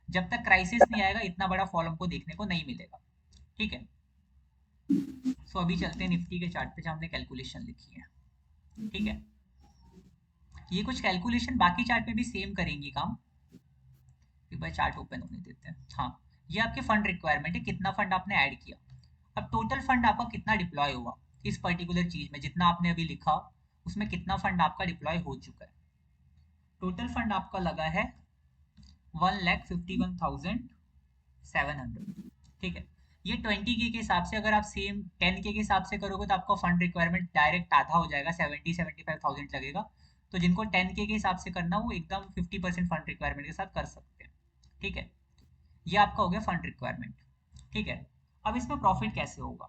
जब तक क्राइसिस नहीं आएगा इतना बड़ा फॉल हमको देखने को नहीं मिलेगा, ठीक है। सो अभी चलते हैं निफ्टी के चार्ट पे जहाँ हमने कैलकुलेशन लिखी है, ठीक है। ये कुछ कैलकुलेशन बाकी चार्ट में भी सेम करेंगी काम। एक बार चार्ट ओपन होने देते हैं। हाँ, ये आपके फंड रिक्वायरमेंट है, कितना फंड आपने ऐड किया। अब टोटल फंड आपका कितना डिप्लॉय हुआ इस पर्टिकुलर चीज में, जितना आपने अभी लिखा उसमें कितना फंड आपका डिप्लॉय हो चुका है। टोटल फंड आपका लगा है 1,51,700, ठीक है। ये 20K के हिसाब से, अगर आप सेम 10K के हिसाब से करोगे तो आपका फंड रिक्वायरमेंट डायरेक्ट आधा हो जाएगा, 70-75,000 लगेगा। तो जिनको 10K के हिसाब से करना वो एकदम 50% फंड रिक्वायरमेंट के साथ कर सकते हैं, ठीक है। ये आपका हो गया फंड रिक्वायरमेंट, ठीक है। अब इसमें प्रॉफिट कैसे होगा,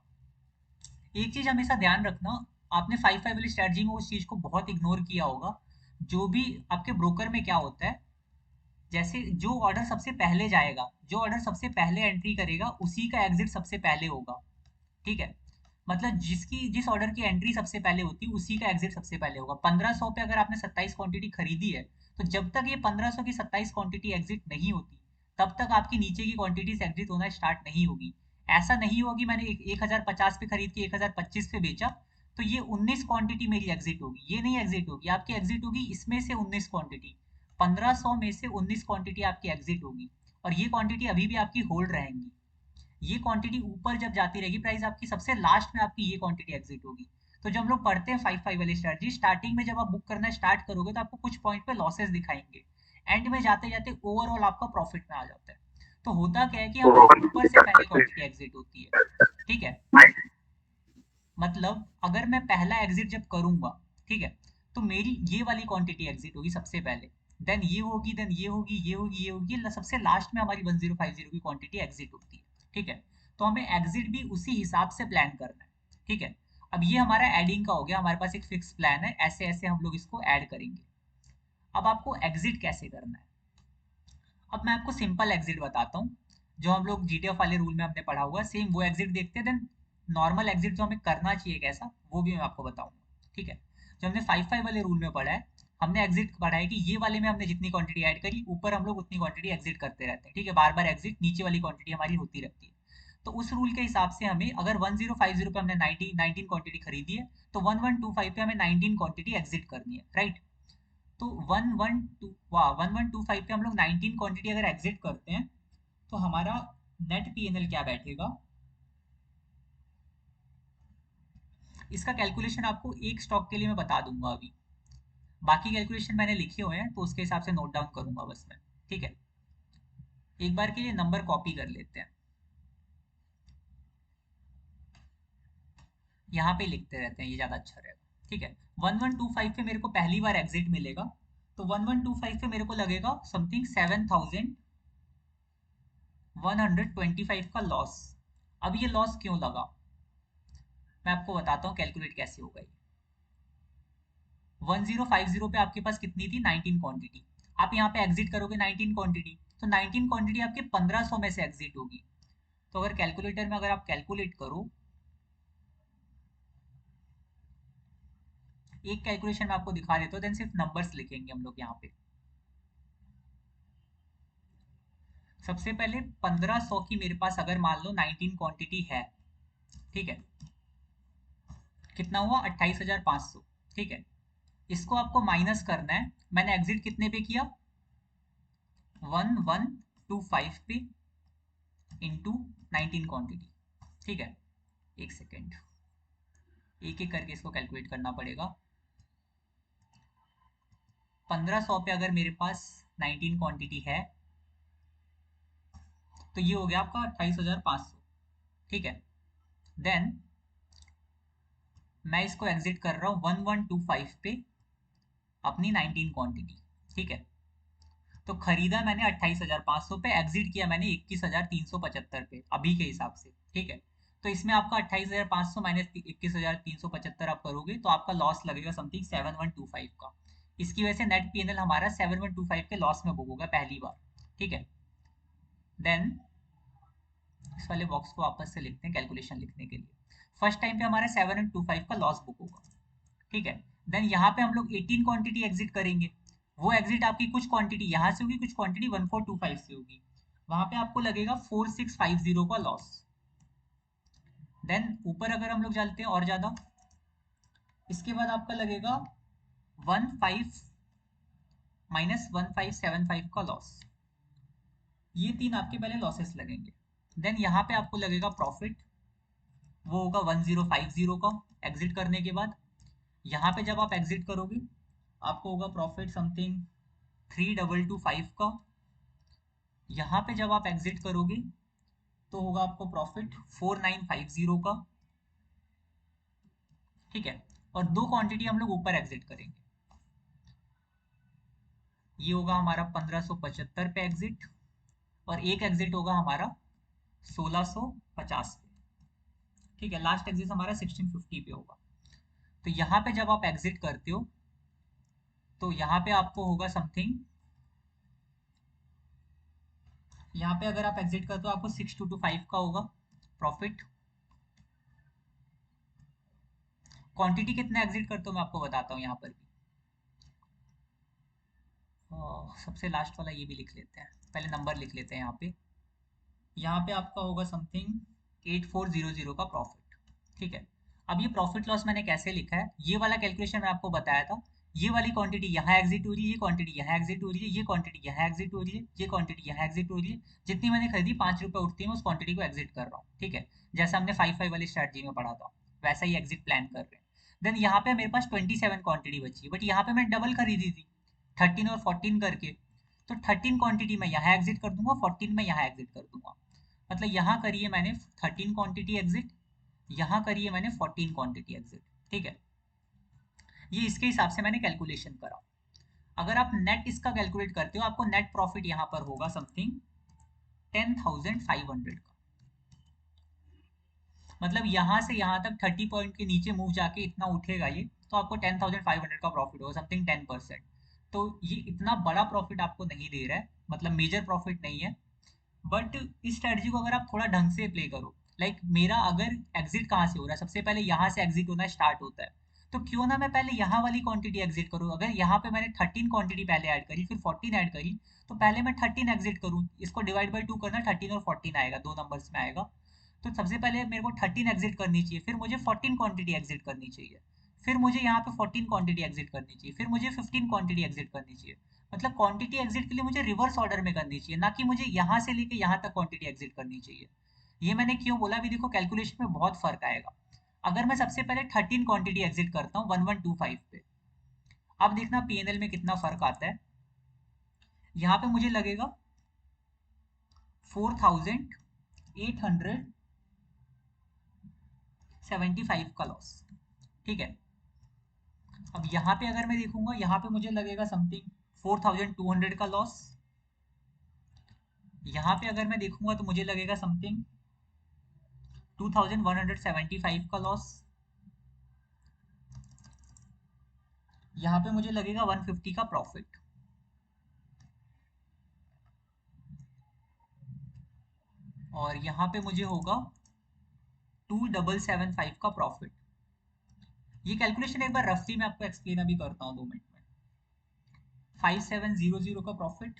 एक चीज हमेशा ध्यान रखना, आपने 5-5 वाली स्ट्रेटजी में उस चीज को बहुत इग्नोर किया होगा। जो भी आपके ब्रोकर में क्या होता है, जैसे जो ऑर्डर सबसे पहले जाएगा, जो ऑर्डर सबसे पहले एंट्री करेगा उसी का एग्जिट सबसे पहले होगा, ठीक है। मतलब जिस ऑर्डर की एंट्री सबसे पहले होती है उसी का एग्जिट सबसे पहले होगा। 1500 पे अगर आपने 27 क्वांटिटी खरीदी है, तो जब तक ये 1500 की 27 क्वांटिटी एग्जिट नहीं होती तब तक आपकी नीचे की क्वांटिटीज एग्जिट होना स्टार्ट नहीं होगी। ऐसा नहीं होगी मैंने 1050 पे खरीद के 1025 पे बेचा तो ये 19 क्वांटिटी मेरी एग्जिट होगी, ये नहीं एग्जिट होगी, आपकी एग्जिट होगी इसमें से 19 क्वांटिटी, 1500 में से 19 क्वांटिटी आपकी एग्जिट होगी, और ये क्वांटिटी अभी भी आपकी होल्ड रहेंगी। ये क्वांटिटी ऊपर जब जाती रहेगी प्राइस आपकी, सबसे लास्ट में आपकी ये क्वांटिटी एग्जिट होगी। तो जब हम लोग पढ़ते हैं 5-5 वाली स्ट्रेटजी, स्टार्टिंग में जब आप बुक करना स्टार्ट करोगे तो आपको कुछ पॉइंट पे लॉसेस दिखाएंगे, एंड में जाते जाते ओवरऑल आपका प्रॉफिट में आ जाता है। तो होता क्या है कि हमारी ऊपर से पहले क्वांटिटी एग्जिट होती है, ठीक है। मतलब अगर मैं पहला एग्जिट जब करूंगा, ठीक है, तो मेरी ये वाली क्वांटिटी एग्जिट होगी सबसे पहले, देन ये होगी, देन ये होगी, ये होगी, ये होगी, सबसे लास्ट में हमारी 1050 की क्वांटिटी एग्जिट होती है, ठीक है। तो हमें एग्जिट भी उसी हिसाब से प्लान करना है, ठीक है। अब ये हमारा एडिंग का हो गया, हमारे पास एक फिक्स प्लान है, ऐसे ऐसे हम लोग इसको ऐड करेंगे। अब आपको एग्जिट कैसे करना है, अब मैं आपको सिंपल एग्जिट बताता हूँ, जो हम लोग जीटीएफ वाले रूल में हमने पढ़ा हुआ सेम वो एग्जिट देखते हैं, देन नॉर्मल एग्जिट जो हमें करना चाहिए कैसा वो भी मैं आपको बताऊंगा, ठीक है। जो हमने 5-5 वाले रूल में पढ़ा है, हमने एग्जिट पढ़ा है कि ये वाले में हमने जितनी क्वांटिटी ऐड करी ऊपर हम लोग उतनी क्वांटिटी एग्जिट करते रहते हैं, ठीक है, बार बार एग्जिट नीचे वाली क्वांटिटी हमारी होती रहती है। तो उस रूल के हिसाब से हमें अगर 1050 पे हमने 19 क्वांटिटी खरीदी है, तो 1125 पे हमें 19 क्वांटिटी एग्जिट करनी है, राइट। तो 1125 पे हम लोग 19 क्वांटिटी अगर एग्जिट करते हैं तो हमारा नेट पीएनएल क्या बैठेगा, इसका कैलकुलेशन आपको एक स्टॉक के लिए मैं बता दूंगा अभी, बाकी कैलकुलेशन मैंने लिखे हुए हैं तो उसके हिसाब से नोट डाउन करूंगा बस मैं, ठीक है। एक बार के लिए नंबर कॉपी कर लेते हैं, यहाँ पे लिखते रहते हैं, ये ज़्यादा अच्छा रहेगा, ठीक है। 1125 पे मेरे को पहली बार एग्जिट मिलेगा, तो 1125 पे मेरे को लगेगा समथिंग 7,125 का लॉस। अब ये लॉस क्यों लगा, मैं आपको बताता हूँ कैलकुलेट कैसे होगा ये। 1050 पे आपके पास कितनी थी, 19 क्वांटिटी, आप यहाँ पे एग्जिट करोगे 19 क्वांटिटी, तो 19 क्वांटिटी आपके 1500 में से एग्जिट होगी। तो अगर कैलकुलेटर में अगर आप कैलकुलेट करो, एक कैलकुलेशन मैं आपको दिखा देता हूँ, देन सिर्फ नंबर्स लिखेंगे हम लोग यहाँ पे। सबसे पहले 1500 की मेरे पास अगर मान लो 19 क्वांटिटी है, ठीक है, कितना हुआ 28,500, ठीक है। इसको आपको माइनस करना है, मैंने एग्जिट कितने पे किया 1125 पे इंटू 19 क्वांटिटी, ठीक है। एक सेकेंड, एक एक करके इसको कैलकुलेट करना पड़ेगा। 1500 पे अगर मेरे पास 19 क्वांटिटी है तो ये हो गया आपका 28,500, ठीक है। देन मैं इसको एग्जिट कर रहा हूँ 1125 पे अपनी 19 क्वांटिटी, ठीक है। तो खरीदा मैंने 28,500 पे, एग्जिट किया मैंने 21,375 पे अभी के हिसाब से, ठीक है। तो इसमें आपका 28,500 माइनस 21,375 आप करोगे तो आपका लॉस लगेगा समथिंग 7125 का। इसकी वजह से नेट पीएनएल हमारा 7125 के लॉस में बुक होगा पहली बार, ठीक है। देन इस वाले बॉक्स को वापस से लिखते हैं कैलकुलेशन लिखने के लिए। फर्स्ट टाइम पे हमारा 7125 का लॉस बुक होगा, ठीक है। देन यहाँ पे हम लोग 18 क्वांटिटी एग्जिट करेंगे। वो एग्जिट आपकी कुछ क्वांटिटी यहाँ से होगी, कुछ क्वांटिटी 1425 से होगी। वहां पे आपको लगेगा 4650 का लॉस। देन ऊपर अगर हम लोग चलते हैं और ज्यादा, इसके बाद आपका लगेगा 15 माइनस 1575 का लॉस। ये तीन आपके पहले लॉसेस लगेंगे। देन यहाँ पे आपको लगेगा प्रॉफिट, वो होगा 1050 का एग्जिट करने के बाद। यहाँ पे जब आप एग्जिट करोगे आपको होगा प्रॉफिट समथिंग 3225 का। यहाँ पे जब आप एग्जिट करोगे तो होगा आपको प्रॉफिट 4950 का, ठीक है। और दो क्वांटिटी हम लोग ऊपर एग्जिट करेंगे, ये होगा हमारा 1575 पे एग्जिट, और एक एग्जिट होगा हमारा 1650 पे, ठीक है। लास्ट एग्जिट हमारा 1650 पे होगा। तो यहाँ पे जब आप एग्जिट करते हो तो यहाँ पे आपको होगा समथिंग, यहाँ पे अगर आप एग्जिट करते हो आपको 6225 का होगा प्रॉफिट। क्वांटिटी कितना एग्जिट करते हो मैं आपको बताता हूँ यहाँ पर भी। सबसे लास्ट वाला ये भी लिख लेते हैं, पहले नंबर लिख लेते हैं यहाँ पे। यहाँ पे आपका होगा समथिंग 8400 का प्रॉफिट, ठीक है। अब ये प्रॉफिट लॉस मैंने कैसे लिखा है, ये वाला कैलकुलेशन मैं आपको बताया था। ये वाली क्वांटिटी यहाँ एग्जिट हो रही है, ये क्वांटिटी यहाँ एग्जिट हो रही है, ये क्वांटिटी यहाँ एग्जिट हो रही है, ये क्वांटिटी यहाँ एग्जिट हो रही है। जितनी मैंने खरीदी 5 रुपये उठती है मैं उस क्वांटिटी को एग्जिट कर रहा हूँ, ठीक है। जैसा हमने 5-5 वाली स्ट्रैटेजी में पढ़ा था वैसा ही एग्जिट प्लान कर रहे हैं। देन यहाँ पे मेरे पास 27 क्वांटिटी बची है, बट यहाँ पे मैं डबल खरीदी थी 13 और 14 करके। तो 13 क्वांटिटी मैं यहाँ एग्जिट कर दूंगा, 14 में यहाँ एग्जिट कर दूंगा। मतलब यहाँ करिए मैंने 13 क्वांटिटी एग्जिट, यहाँ करिए मैंने 14 क्वांटिटी एग्जिट, ठीक है। ये इसके हिसाब से मैंने कैलकुलेशन करा। अगर आप नेट इसका कैलकुलेट करते हो आपको नेट प्रॉफिट यहाँ पर होगा समथिंग 10,500 का। मतलब यहाँ से यहाँ तक 30 पॉइंट के नीचे मूव जाके इतना उठेगा ये, तो आपको 10,500 का प्रॉफिट होगा समथिंग 10%। तो ये इतना बड़ा प्रॉफिट आपको नहीं दे रहा है, मतलब मेजर प्रॉफिट नहीं है। बट इस स्ट्रेटजी को अगर आप थोड़ा ढंग से प्ले करो, लाइक मेरा अगर एग्जिट कहाँ से हो रहा है, सबसे पहले यहाँ से एग्जिट होना स्टार्ट होता है। तो क्यों ना मैं पहले यहाँ वाली क्वांटिटी एग्जिट करूँ। अगर यहाँ पे मैंने 13 क्वांटिटी पहले ऐड करी फिर 14 ऐड करी, तो पहले मैं 13 एग्जिट करूँ। इसको डिवाइड बाई 2 करना, 13 और 14 आएगा, दो नंबर्स में आएगा। तो सबसे पहले मेरे को 13 एग्जिट करनी चाहिए, फिर मुझे 14 क्वांटिटी एग्जिट करनी चाहिए, फिर मुझे यहाँ पे 14 क्वांटिटी एग्जिट करनी चाहिए, फिर मुझे 15 क्वांटिटी एग्जिट करनी चाहिए। मतलब क्वांटिटी एग्जिट के लिए मुझे रिवर्स ऑर्डर में करनी चाहिए, ना कि मुझे यहाँ से लेके यहाँ तक क्वांटिटी एग्जिट करनी चाहिए। ये मैंने क्यों बोला, अभी देखो कैलकुलेशन में बहुत फर्क आएगा। अगर मैं सबसे पहले 13 क्वांटिटी एग्जिट करता हूँ 1125 पे, अब देखना पीएनएल में कितना फर्क आता है। यहाँ पे मुझे लगेगा 4,875 का लॉस, ठीक है। अब यहाँ पे अगर मैं देखूंगा यहाँ पे मुझे लगेगा समथिंग 4,200 का लॉस। यहाँ पे अगर मैं देखूंगा तो मुझे लगेगा समथिंग 2,175 का लॉस। यहाँ पे मुझे लगेगा 150 का प्रॉफिट। और यहाँ पे मुझे होगा 2,775 का प्रॉफिट। ये कैलकुलेशन एक बार रफली मैं आपको एक्सप्लेन अभी करता हूँ 2 मिनट में। 5,700 का प्रॉफिट,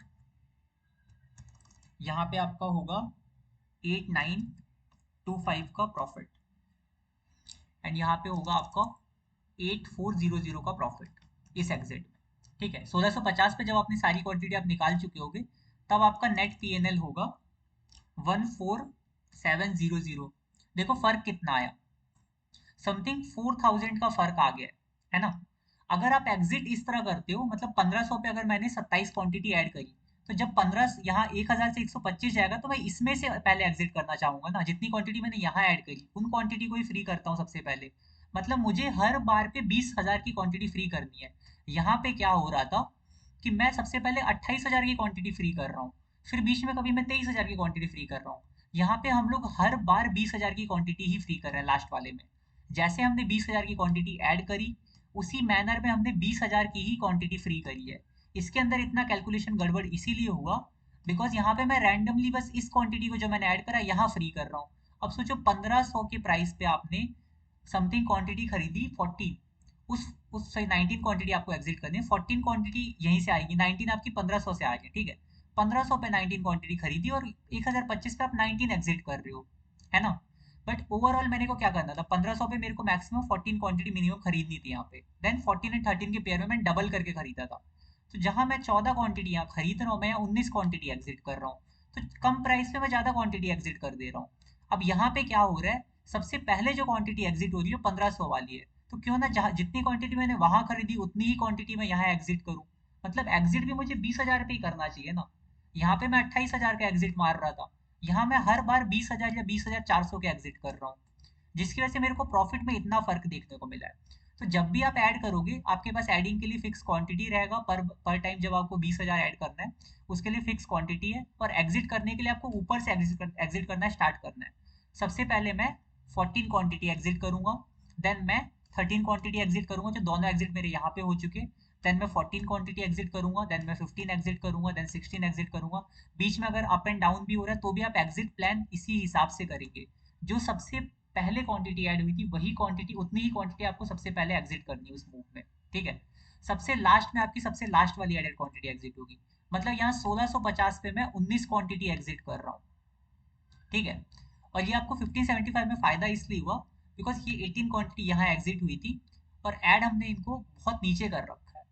यहाँ पे आपका होगा 8,925 का प्रॉफिट, एंड यहाँ पे होगा आपका 8,400 का प्रॉफिट इस एग्जिट में, ठीक है। 1650 पे जब अपनी सारी क्वांटिटी आप निकाल चुके होगे तब आपका नेट पीएनएल होगा 14,700। देखो फर्क कितना आया, समथिंग 4,000 का फर्क आ गया है ना। अगर आप एग्जिट इस तरह करते हो, मतलब 1500 पे अगर मैंने 27 क्वांटिटी ऐड करी, तो जब 15 यहाँ 1000 से 125 जाएगा तो मैं इसमें से पहले एग्जिट करना चाहूंगा ना। जितनी क्वांटिटी मैंने यहाँ ऐड करी उन क्वांटिटी को ही फ्री करता हूँ सबसे पहले। मतलब मुझे हर बार पे 20,000 की क्वांटिटी फ्री करनी है। यहाँ पे क्या हो रहा था कि मैं सबसे पहले 28,000 की क्वांटिटी फ्री कर रहा हूँ, फिर बीच में कभी मैं 23,000 की क्वांटिटी फ्री कर रहा हूँ। यहाँ पे हम लोग हर बार 20,000 की क्वांटिटी ही फ्री कर रहे हैं लास्ट वाले में। जैसे हमने 20,000 की क्वांटिटी ऐड करी, उसी मैनर में हमने 20,000 की ही क्वांटिटी फ्री करी है। इसके अंदर इतना कैलकुलेशन गड़बड़ इसीलिए हुआ बिकॉज यहाँ पे मैं रैंडमली बस इस क्वांटिटी को जो मैंने ऐड करा यहाँ फ्री कर रहा हूँ। अब सोचो 1500 के प्राइस पे आपने समथिंग क्वांटिटी खरीदी 14, उस सही 19 क्वांटिटी आपको एग्जिट करनी है, 14 क्वांटिटी यहीं से आएगी, 19 आपकी 1500 से आ गई, ठीक है। 1500 पे 19 क्वांटिटी खरीदी और 1025 पे आप 19 एग्जिट कर रहे हो, है ना। बट ओवरऑल मैंने को क्या करना था, 1500 पे मेरे को मैक्सिमम 14 क्वांटिटी मिनिमम खरीदनी थी यहाँ पे, देन 14 एंड 13 के पेयर में मैं डबल करके खरीदा था। तो जहां मैं 14 क्वांटिटी यहाँ खरीद रहा हूँ, मैं यहाँ 19 क्वांटिटी एग्जिट कर रहा हूँ। तो कम प्राइस पे मैं ज्यादा क्वांटिटी एग्जिट कर दे रहा हूँ। अब यहाँ पे क्या हो रहा है, सबसे पहले जो क्वांटिटी एग्जिट हो रही है 1500 वाली है, तो क्यों ना जहाँ जितनी क्वांटिटी मैंने वहां खरीदी उतनी ही क्वांटिटी मैं यहाँ एग्जिट करूँ। मतलब एग्जिट भी मुझे 20,000 पे ही करना चाहिए ना। यहाँ पे मैं 28,000 का एग्जिट मार रहा था, यहाँ मैं हर बार 20,000 या 20,400 के एग्जिट कर रहा हूँ, जिसकी वजह से मेरे को प्रॉफिट में इतना फर्क देखने को मिला है। तो जब भी आप ऐड करोगे, आपके पास एडिंग के लिए फिक्स क्वांटिटी रहेगा, पर टाइम जब आपको 20,000 ऐड करना है उसके लिए फिक्स क्वांटिटी है, और एग्जिट करने के लिए आपको ऊपर से एग्जिट करना स्टार्ट करना है। सबसे पहले मैं 14 क्वांटिटी एग्जिट करूंगा, देन मैं 13 क्वांटिटी एग्जिट करूंगा, जो दोनों एग्जिट मेरे यहाँ पे हो चुके। देन मैं 14 क्वांटिटी एग्जिट करूंगा, देन मैं 15 एग्जिट करूंगा, देन 16 एग्जिट करूंगा। बीच में अगर अप एंड डाउन भी हो रहा है तो भी आप एग्जिट प्लान इसी हिसाब से करेंगे। जो सबसे पहले क्वांटिटी ऐड हुई थी वही क्वांटिटी, उतनी ही क्वांटिटी आपको सबसे पहले एग्जिट करनी है उस मूव में, ठीक है। सबसे लास्ट में आपकी सबसे लास्ट वाली एडेड क्वांटिटी एग्जिट होगी। मतलब यहाँ 1650 पे मैं 19 क्वांटिटी एग्जिट कर रहा हूँ, ठीक है। और ये आपको 1575 में फायदा इसलिए हुआ बिकॉज ये 18 क्वांटिटी यहाँ एग्जिट हुई थी, और ऐड हमने इनको बहुत नीचे कर रखा है,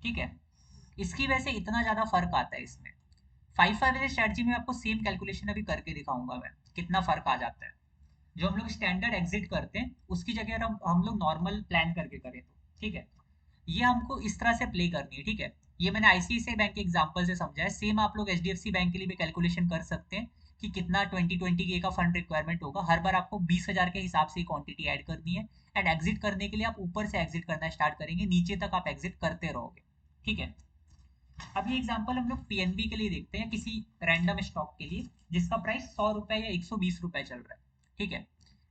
ठीक है। इसकी वजह से इतना ज्यादा फर्क आता है इसमें। 5-5 वाली स्ट्रेटजी में आपको सेम कैलकुलेशन अभी करके दिखाऊंगा मैं, कितना फर्क आ जाता है। जो हम लोग स्टैंडर्ड एग्जिट करते हैं उसकी जगह अगर हम लोग नॉर्मल प्लान करके करें तो, ठीक है। ये हमको इस तरह से प्ले करनी है, ठीक है। ये मैंने आईसीआईसीआई बैंक के एग्जांपल से समझा है, सेम आप लोग एचडीएफसी बैंक के लिए भी कैलकुलेशन कर सकते हैं कि कितना 2020 के का फंड रिक्वायरमेंट होगा। हर बार आपको 20,000 के हिसाब से क्वांटिटी ऐड करनी है, एंड एग्जिट करने के लिए आप ऊपर से एग्जिट करना स्टार्ट करेंगे, नीचे तक आप एग्जिट करते रहोगे, ठीक है। अब ये एग्जांपल हम लोग पीएनबी के लिए देखते हैं, किसी रैंडम स्टॉक के लिए जिसका प्राइस 100 रुपए या 120 रुपए चल रहा है, ठीक है।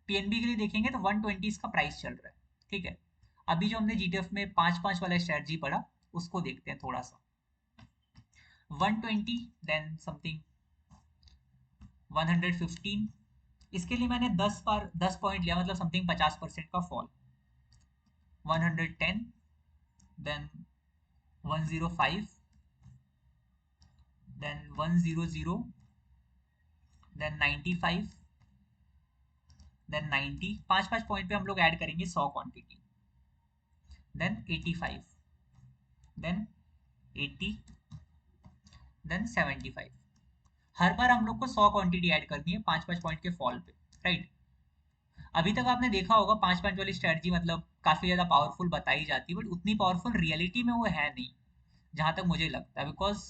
पीएनबी के लिए देखेंगे तो 120 इसका प्राइस चल रहा है, ठीक है। अभी जो हमने जीटीएफ में 5-5 वाला स्ट्रेटजी पढ़ा उसको देखते हैं थोड़ा सा। 120, देन समथिंग 115, इसके लिए मैंने 10 पॉइंट लिया, मतलब समथिंग 50% का fall. 110, then 105, then 100, then 95, then 90। 5-5 point पे हम लोग ऐड करेंगे 100 क्वांटिटी, देन 85, देन 80, देन 75। हर बार हम लोग को 100 क्वांटिटी ऐड करनी है 5-5 पॉइंट के फॉल पे, राइट। अभी तक आपने देखा होगा 5-5 वाली स्ट्रेटजी मतलब काफी ज्यादा पावरफुल बताई जाती है, बट उतनी पावरफुल रियलिटी में वो है नहीं, जहां तक मुझे लगता है। बिकॉज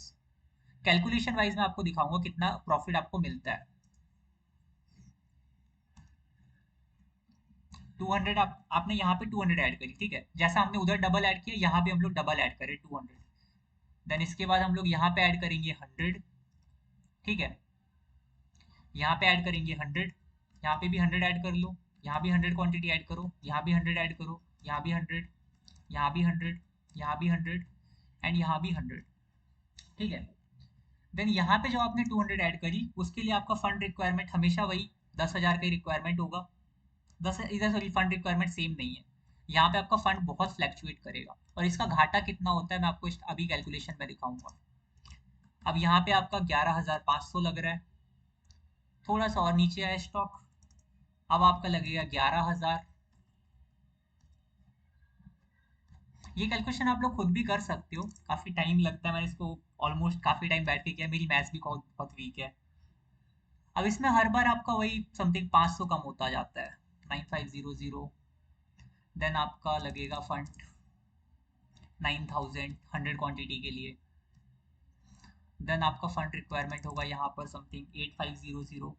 कैलकुलेशन वाइज मैं आपको दिखाऊंगा कितना प्रॉफिट आपको मिलता है। 200 आपने यहाँ पे 200 ऐड करी, ठीक है। जैसा हमने उधर डबल ऐड किया यहाँ भी हम लोग डबल ऐड करें 200। देन इसके बाद हम लोग यहाँ पे ऐड करेंगे 100, ठीक है। यहाँ पे ऐड करेंगे 100, यहाँ पे भी 100 ऐड कर लो, यहाँ भी 100 क्वांटिटी ऐड करो, यहाँ भी 100 ऐड करो, यहाँ भी 100, यहाँ भी 100, यहाँ भी 100, एंड यहाँ भी 100, ठीक है। देन यहाँ पे जो आपने 200 ऐड करी उसके लिए आपका फंड रिक्वायरमेंट हमेशा वही 10,000 का ही रिक्वायरमेंट होगा। 10 इधर सॉरी फंड रिक्वायरमेंट सेम नहीं है, यहाँ पे आपका फंड बहुत फ्लैक्चुएट करेगा, और इसका घाटा कितना होता है मैं आपको अभी कैलकुलेशन में दिखाऊंगा। अब यहाँ पे आपका 11,500 लग रहा है, थोड़ा सा और नीचे आया स्टॉक, अब आपका लगेगा 11,000। ये कैलकुलेशन आप लोग खुद भी कर सकते हो, काफी टाइम लगता है, मैंने इसको ऑलमोस्ट काफी टाइम बैठ के किया, मेरी मैथ्स भी बहुत बहुत वीक है। अब इसमें हर बार आपका वही समथिंग 500 कम होता जाता है, 9500। देन आपका लगेगा फंड 9,000 100 क्वांटिटी के लिए। देन आपका फंड रिक्वायरमेंट होगा यहाँ पर समथिंग 8500।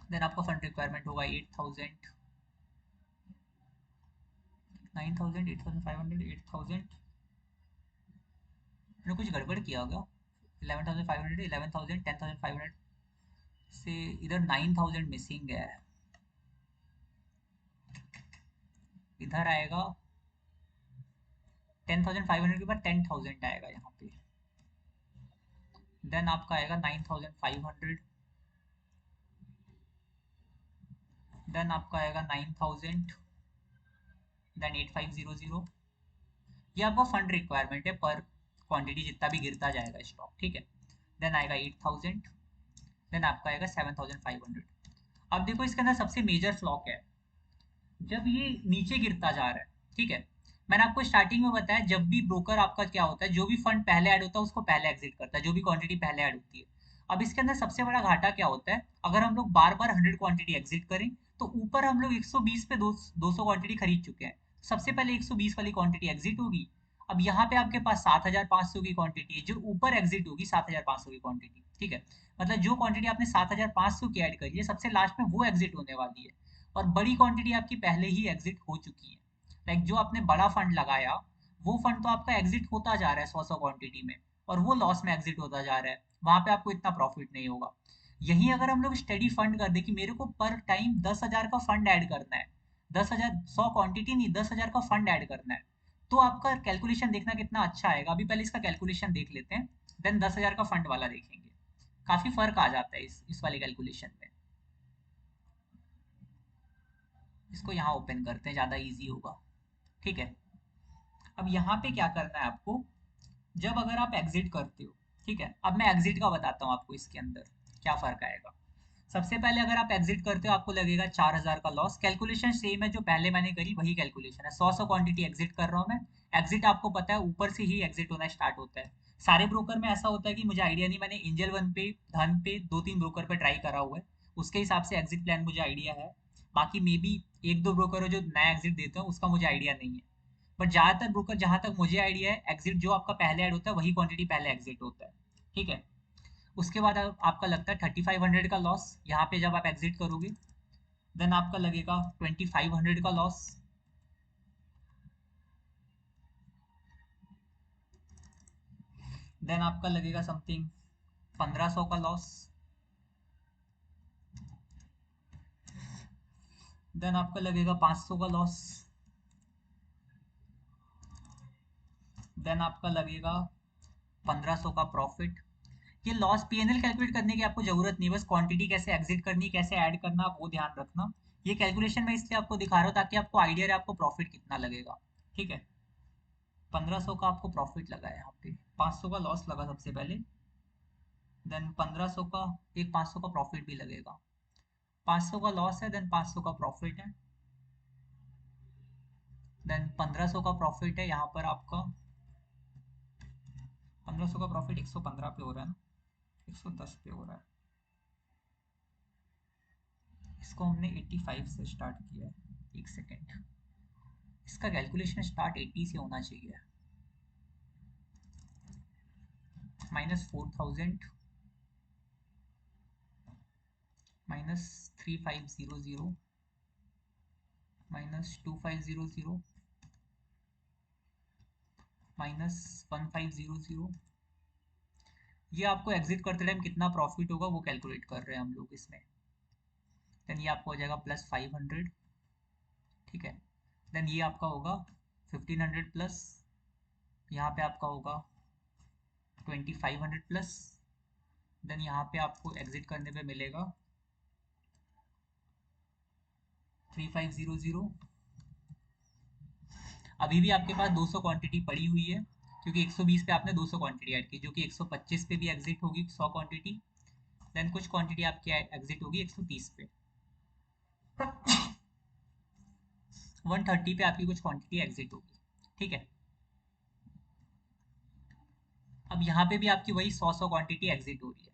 देन आपका फंड रिक्वायरमेंट होगा 8,000, 9,000, 8,500, 8,000। मैंने कुछ गड़बड़ किया होगा। 11,500, 11,000, 10,500 से इधर 9,000 मिसिंग है। इधर आएगा 10,500 के बाद 10,000 आएगा यहाँ पे। देन आपका आएगा 9,500। देन आपका आएगा 9,000। देन 8,500। ये आपका फंड रिक्वायरमेंट है पर क्वांटिटी जितना भी गिरता जाएगा स्टॉक, ठीक है। देन आएगा 8,000। देन आपका आएगा 7,500। अब देखो इसके अंदर सबसे मेजर फ्लॉक है जब ये नीचे गिरता जा रहा है, ठीक है। मैंने आपको स्टार्टिंग में बताया जब भी ब्रोकर आपका क्या होता है, जो भी फंड पहले ऐड होता है उसको पहले एग्जिट करता है, जो भी क्वांटिटी पहले ऐड होती है। अब इसके अंदर सबसे बड़ा घाटा क्या होता है, अगर हम लोग बार बार 100 क्वांटिटी एग्जिट करें तो ऊपर हम लोग 120 पे 200 क्वांटिटी खरीद चुके हैं। सबसे पहले 120 वाली क्वांटिटी एग्जिट होगी। अब यहाँ पे आपके पास 7,500 की क्वांटिटी है जो ऊपर एग्जिट होगी, 7,500 की क्वांटिटी, ठीक है। मतलब जो क्वांटिटी आपने 7,500 की ऐड करी है सबसे लास्ट में वो एग्जिट होने वाली है। और बड़ी क्वांटिटी आपकी पहले ही एग्जिट हो चुकी है। लाइक जो आपने बड़ा फंड लगाया वो फंड तो आपका एग्जिट होता जा रहा है 100 क्वांटिटी में, और वो लॉस में एग्जिट होता जा रहा है, वहां पे आपको इतना प्रॉफिट नहीं होगा। यही अगर हम लोग स्टडी फंड कर दे कि मेरे को पर टाइम 10,000 का फंड ऐड करना है, 10,000 100 क्वांटिटी नहीं 10,000 का फंड ऐड करना है, तो आपका कैलकुलेशन देखना कितना अच्छा आएगा। अभी पहले इसका कैलकुलेशन देख लेते हैं, देन 10,000 का फंड वाला देखेंगे। काफी फर्क आ जाता है इस वाले कैलकुलेशन में। इसको यहाँ ओपन करते हैं, ज़्यादा इजी होगा, ठीक है। अब यहाँ पे क्या करना है आपको, जब अगर आप एग्जिट करते हो, ठीक है। अब मैं एग्जिट का बताता हूँ आपको, इसके अंदर क्या फ़र्क आएगा। सबसे पहले अगर आप एग्जिट करते हो आपको लगेगा 4,000 का लॉस। कैलकुलेशन सेम है जो पहले मैंने करी, वही कैलकुलेशन है। 100 क्वांटिटी एग्जिट कर रहा हूँ मैं। एग्जिट आपको पता है ऊपर से ही एग्जिट होना स्टार्ट होता है। सारे ब्रोकर में ऐसा होता है कि मुझे आइडिया नहीं, मैंने एंजल वन पे, धन पे, 2-3 ब्रोकर पे ट्राई करा हुआ है, उसके हिसाब से एग्जिट प्लान मुझे आइडिया है। बाकी मे बी एक दो ब्रोकर हो जो नया एग्जिट देते हैं, उसका मुझे आइडिया नहीं है। बट ज़्यादातर ब्रोकर, जहाँ तक मुझे आइडिया है, एग्जिट जो आपका पहले ऐड होता है वही क्वांटिटी पहले एग्जिट होता है, ठीक है। उसके बाद आपका लगता है 3,500 का लॉस यहाँ पे जब आप एग्जिट करोगे। देन आपका लगेगा 2,500 का लॉस। देन आपका लगेगा समथिंग 1,500 का लॉस। देन आपका लगेगा 500 का लॉस। देन आपका लगेगा 1,500 का प्रॉफिट। ये लॉस पीएनएल कैलकुलेट करने की आपको जरूरत नहीं, बस क्वांटिटी कैसे एग्जिट करनी, कैसे ऐड करना, वो ध्यान रखना। ये कैलकुलेशन मैं इसलिए आपको दिखा रहा हूँ ताकि आपको आइडिया रहे आपको प्रॉफिट कितना लगेगा, ठीक है। 1,500 का आपको प्रॉफिट लगा है यहाँ पे, 500 का लॉस लगा सबसे पहले। देन 1,500 का, एक 500 का प्रॉफिट भी लगेगा। 500 का लॉस है, देन 500 का प्रॉफिट है। देन 1,500 का प्रॉफिट है यहाँ पर आपका। 1,500 का प्रॉफिट 115 पे हो रहा है ना, 110 पे हो रहा है। इसको हमने 85 से स्टार्ट किया है, एक सेकेंड। इसका कैलकुलेशन स्टार्ट 80 से होना चाहिए। -4,000, -3,500, -2,500, -1,500। ये आपको एग्जिट करते टाइम कितना प्रॉफिट होगा वो कैलकुलेट कर रहे हैं हम लोग इसमें। देन ये आपको हो जाएगा +500, ठीक है। देन ये आपका होगा 1,500 प्लस, यहाँ पे आपका होगा 2,500 प्लस। देन यहाँ पे आपको एग्जिट करने पे मिलेगा 3,500। अभी भी आपके पास 200 क्वांटिटी पड़ी हुई है, क्योंकि 120 पे आपने 200 क्वांटिटी ऐड की, जो कि 125 पे भी एग्जिट होगी 100 क्वांटिटी। देन कुछ क्वांटिटी आपकी एग्जिट होगी 130 पे। 130 पे आपकी कुछ क्वांटिटी एग्जिट होगी, ठीक है। अब यहाँ पे भी आपकी वही 100 क्वांटिटी एग्जिट हो रही है।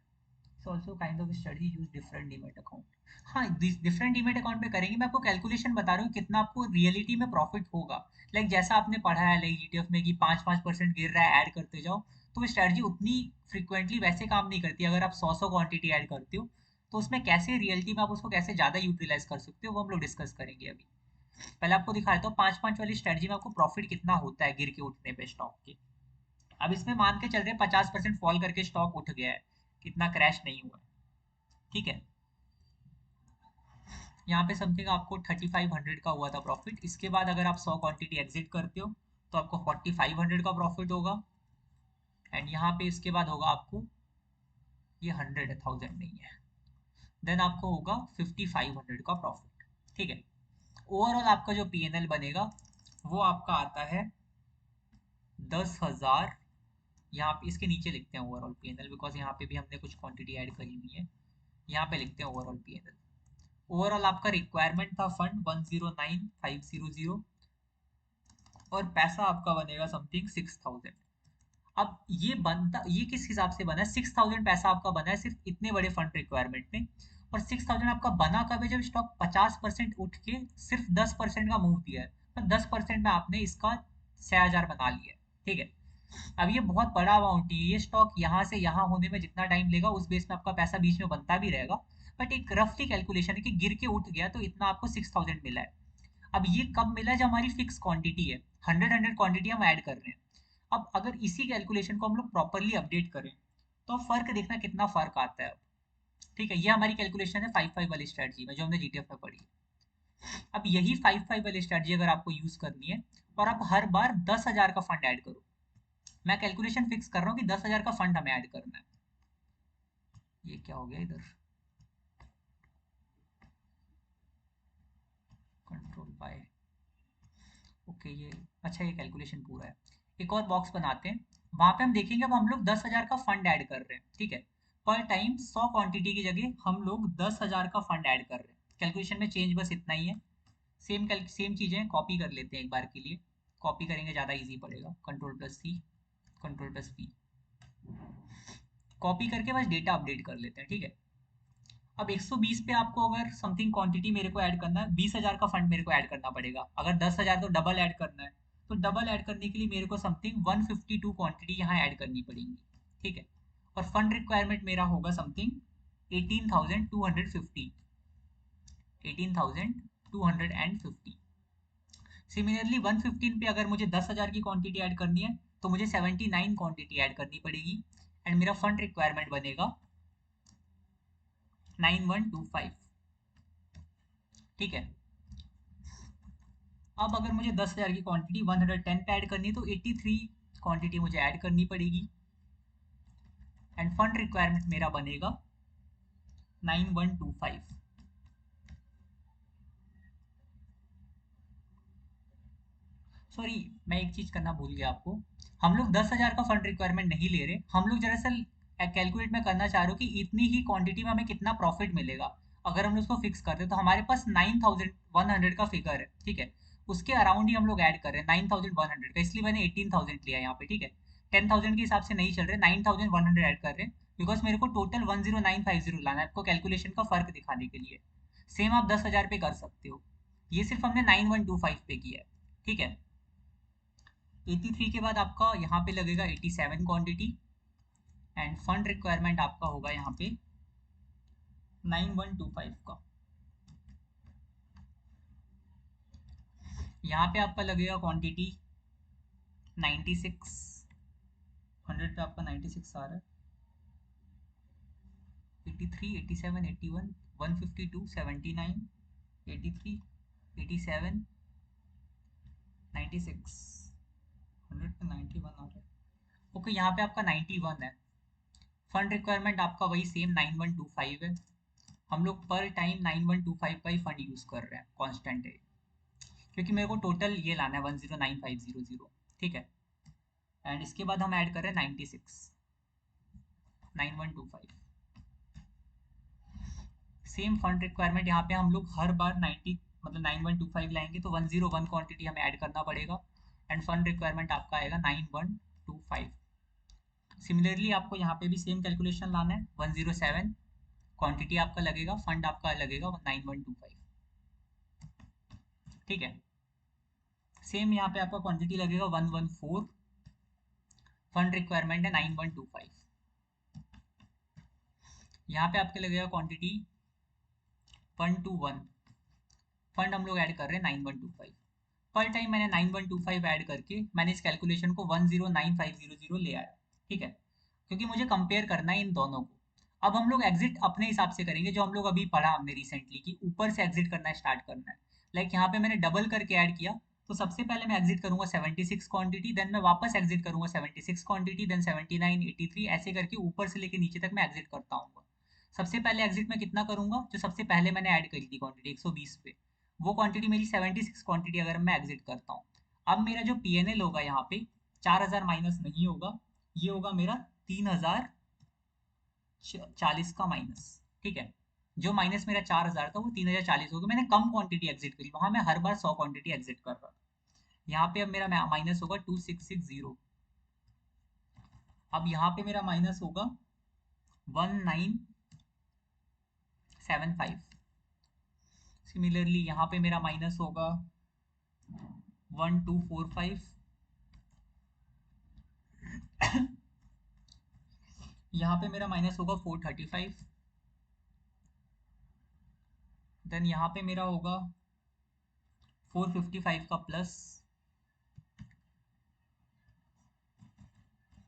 It's also kind of study use different demat account. हाँ, डिफरेंट डीमेट अकाउंट पे करेंगे। मैं आपको कैलकुलेशन बता रहा हूँ कितना आपको रियलिटी में प्रॉफिट होगा। लाइक जैसा आपने पढ़ा है लाइक ईटीएफ में कि 5-5% गिर रहा है, ऐड करते जाओ, तो वो स्ट्रेटजी उतनी फ्रिक्वेंटली वैसे काम नहीं करती। अगर आप 100 क्वांटिटी ऐड करते हो तो उसमें कैसे रियलिटी में आप उसको कैसे ज़्यादा यूटिलाइज कर सकते हो वो हम लोग डिस्कस करेंगे अभी। पहले आपको दिखा देता हूँ 5-5 वाली स्ट्रेटजी में आपको प्रॉफिट कितना होता है गिर के उठने पे स्टॉक के। अब इसमें मान के चल रहे हैं 50% फॉल करके स्टॉक उठ गया है, कितना क्रैश नहीं हुआ है, ठीक है। यहाँ पे समथिंग आपको 3500 का हुआ था प्रॉफिट। इसके बाद अगर आप 100 क्वांटिटी एग्जिट करते हो तो आपको 4500 का प्रॉफिट होगा। एंड यहाँ पे इसके बाद होगा आपको, ये 100,000 नहीं है, देन आपको होगा 5500 का प्रॉफिट, ठीक है। ओवरऑल आपका जो पीएनएल बनेगा वो आपका आता है 10,000। यहाँ पे इसके नीचे लिखते हैं ओवरऑल पीएनएल, बिकॉज यहाँ पे भी हमने कुछ क्वांटिटी ऐड करी हुई है। यहाँ पे लिखते हैं ओवरऑल पीएनएल। ओवरऑल आपका रिक्वायरमेंट था फंड 109,500 और पैसा आपका बनेगा समथिंग 6,000। अब ये किस हिसाब से बना है? 6,000 पैसा आपका बना है सिर्फ इतने बड़े फंड रिक्वायरमेंट में। और 6,000 आपका बना कब है? जब स्टॉक 50% उठ के सिर्फ 10% का मूव दिया है, तो 10% में आपने इसका 6,000 बना लिया है, ठीक है। अब ये बहुत बड़ा अमाउंट नहीं है, ये स्टॉक यहाँ से यहाँ होने में जितना टाइम लेगा उस बेस में आपका पैसा बीच में बनता भी रहेगा। बट एक रफली कैलकुलेशन है कि गिर के उठ गया तो इतना आपको 6,000 मिला है। अब ये कब मिला है? जब हमारी फिक्स क्वांटिटी है, 100 क्वांटिटी हम ऐड कर रहे हैं। अब अगर इसी कैलकुलेशन को हम लोग प्रॉपरली अपडेट करें तो फर्क देखना कितना फर्क आता है अब, ठीक है। ये हमारी कैलकुलेशन है 5-5 वाली स्ट्रेटजी में जो हमने जीटीएफ में पढ़ी। अब यही 5-5 वाली स्ट्रेटजी अगर आपको यूज करनी है और आप हर बार 10,000 का फंड ऐड करो, मैं कैलकुलेशन फिक्स कर रहा हूँ कि 10,000 का फंड हमें ऐड करना है। ये क्या हो गया इधर, कंट्रोल बाय, ओके ये, अच्छा ये कैलकुलेशन पूरा है। एक और बॉक्स बनाते हैं, वहां पे हम देखेंगे अब हम लोग 10,000 का फंड ऐड कर रहे हैं, ठीक है। पर टाइम 100 क्वांटिटी की जगह हम लोग 10,000 का फंड ऐड कर रहे हैं। कैलकुलेशन में चेंज बस इतना ही है। सेम चीजें कॉपी कर लेते हैं एक बार के लिए। कॉपी करेंगे ज़्यादा इजी पड़ेगा, कंट्रोल प्लस सी, कंट्रोल प्लस पी। कॉपी करके बस डेटा अपडेट कर लेते हैं, ठीक है। अब 120 पे आपको अगर समथिंग क्वांटिटी मेरे को ऐड करना है, 20,000 का फंड मेरे को ऐड करना पड़ेगा। अगर 10,000 तो डबल ऐड करना है, तो डबल ऐड करने के लिए मेरे को समथिंग 152 क्वांटिटी यहाँ ऐड करनी पड़ेगी, ठीक है। और फंड रिक्वायरमेंट मेरा होगा समथिंग 18,250, 18,250। सिमिलरली 115 पे अगर मुझे 10,000 की क्वांटिटी ऐड करनी है तो मुझे 79 क्वांटिटी ऐड करनी पड़ेगी। एंड मेरा फंड रिक्वायरमेंट बनेगा 9125, ठीक है। अब अगर मुझे 10,000 की क्वांटिटी 110 पे ऐड करनी है तो 83 क्वांटिटी मुझे ऐड करनी पड़ेगी। एंड फंड रिक्वायरमेंट मेरा बनेगा 9125। सॉरी, मैं एक चीज करना भूल गया आपको। हम लोग 10,000 का फंड रिक्वायरमेंट नहीं ले रहे, हम लोग दरअसल कैलकुलेट में करना चाह रहे हो कि इतनी ही क्वांटिटी में हमें कितना प्रॉफिट मिलेगा। अगर हम उसको फिक्स करते हैं तो हमारे पास 9,100 का फिगर है, ठीक है। उसके अराउंड ही हम लोग ऐड कर रहे हैं 9,100 का, इसलिए मैंने 18,000 लिया यहाँ पे, ठीक है। 10,000 के हिसाब से नहीं चल रहे, 9,100 ऐड कर रहे हैं, बिकॉज मेरे को टोटल 10950 लाना है आपको कैलकुलेशन का फर्क दिखाने के लिए। सेम आप 10,000 पे कर सकते हो, ये सिर्फ हमने 9125 पे किया है, ठीक है। 83 के बाद आपका यहाँ पे लगेगा 87 क्वांटिटी। एंड फंड रिक्वायरमेंट आपका होगा यहाँ पे 9125 का। यहाँ पे आपका लगेगा क्वांटिटी 96, 100 पे आपका 96 आ रहा है। 83, 87, 81, 152, 79, 83, 87, 96, 100 पे 91 आ रहा है, ओके। यहाँ पे आपका 91 है। फंड रिक्वायरमेंट आपका वही सेम 9125 है। हम लोग पर टाइम 9125 का ही फंड यूज कर रहे हैं, कांस्टेंट है, क्योंकि मेरे को टोटल ये लाना है 109,500, ठीक है। एंड इसके बाद हम ऐड कर रहे हैं 96, 9125। सेम फंड रिक्वायरमेंट यहाँ पे हम लोग हर बार 90 मतलब 9125 लाएंगे तो 101 क्वांटिटी हमें ऐड करना पड़ेगा। एंड फंड रिक्वायरमेंट आपका आएगा 9125। सिमिलरली आपको यहाँ पे भी सेम कैलकुलेशन लाना है, 107 क्वांटिटी आपका लगेगा, फंड आपका लगेगा 9125, ठीक है। सेम यहाँ पे आपका क्वांटिटी लगेगा 114, फंड रिक्वायरमेंट है 9125। यहाँ पे आपके लगेगा क्वांटिटी 121, फंड हम लोग ऐड कर रहे हैं 9125। पर टाइम मैंने 9125 ऐड करके मैंने इस कैलकुलेशन को 109500 ले आया। ठीक है, क्योंकि मुझे कंपेयर करना है इन दोनों को। अब हम लोग एग्जिट अपने हिसाब से करेंगे, जो हम लोग अभी पढ़ा हमने रिसेंटली कि ऊपर से एग्जिट करना स्टार्ट करना है। लाइक यहाँ पे मैंने डबल करके ऐड किया, तो सबसे पहले मैं एग्जिट करूंगा 76 क्वांटिटी, देन मैं वापस एग्जिट करूंगा 76 क्वांटिटी, देन 79, 83, ऐसे करके ऊपर से लेके नीचे तक मैं एग्जिट करता हूँ। सबसे पहले एग्जिट में कितना करूंगा, जो सबसे पहले मैंने ऐड करी थी क्वांटिटी 120 पे, वो क्वांटिटी मेरी 76 क्वांटिटी अगर मैं एग्जिट करता हूँ। अब मेरा जो पीएनएल होगा यहाँ पे 4000 माइनस नहीं होगा, ये होगा मेरा 3040 का माइनस। ठीक है, जो माइनस मेरा 4000 था वो 3040 होगा। मैंने कम क्वांटिटी एग्जिट करी, वहां मैं हर बार 100 क्वांटिटी एग्जिट कर रहा था। यहाँ पे अब मेरा माइनस होगा 2660। अब यहाँ पे मेरा माइनस होगा 1975। सिमिलरली यहाँ पे मेरा माइनस होगा 1245। यहाँ पे मेरा माइनस होगा 435। देन यहाँ पे मेरा होगा 455 का प्लस,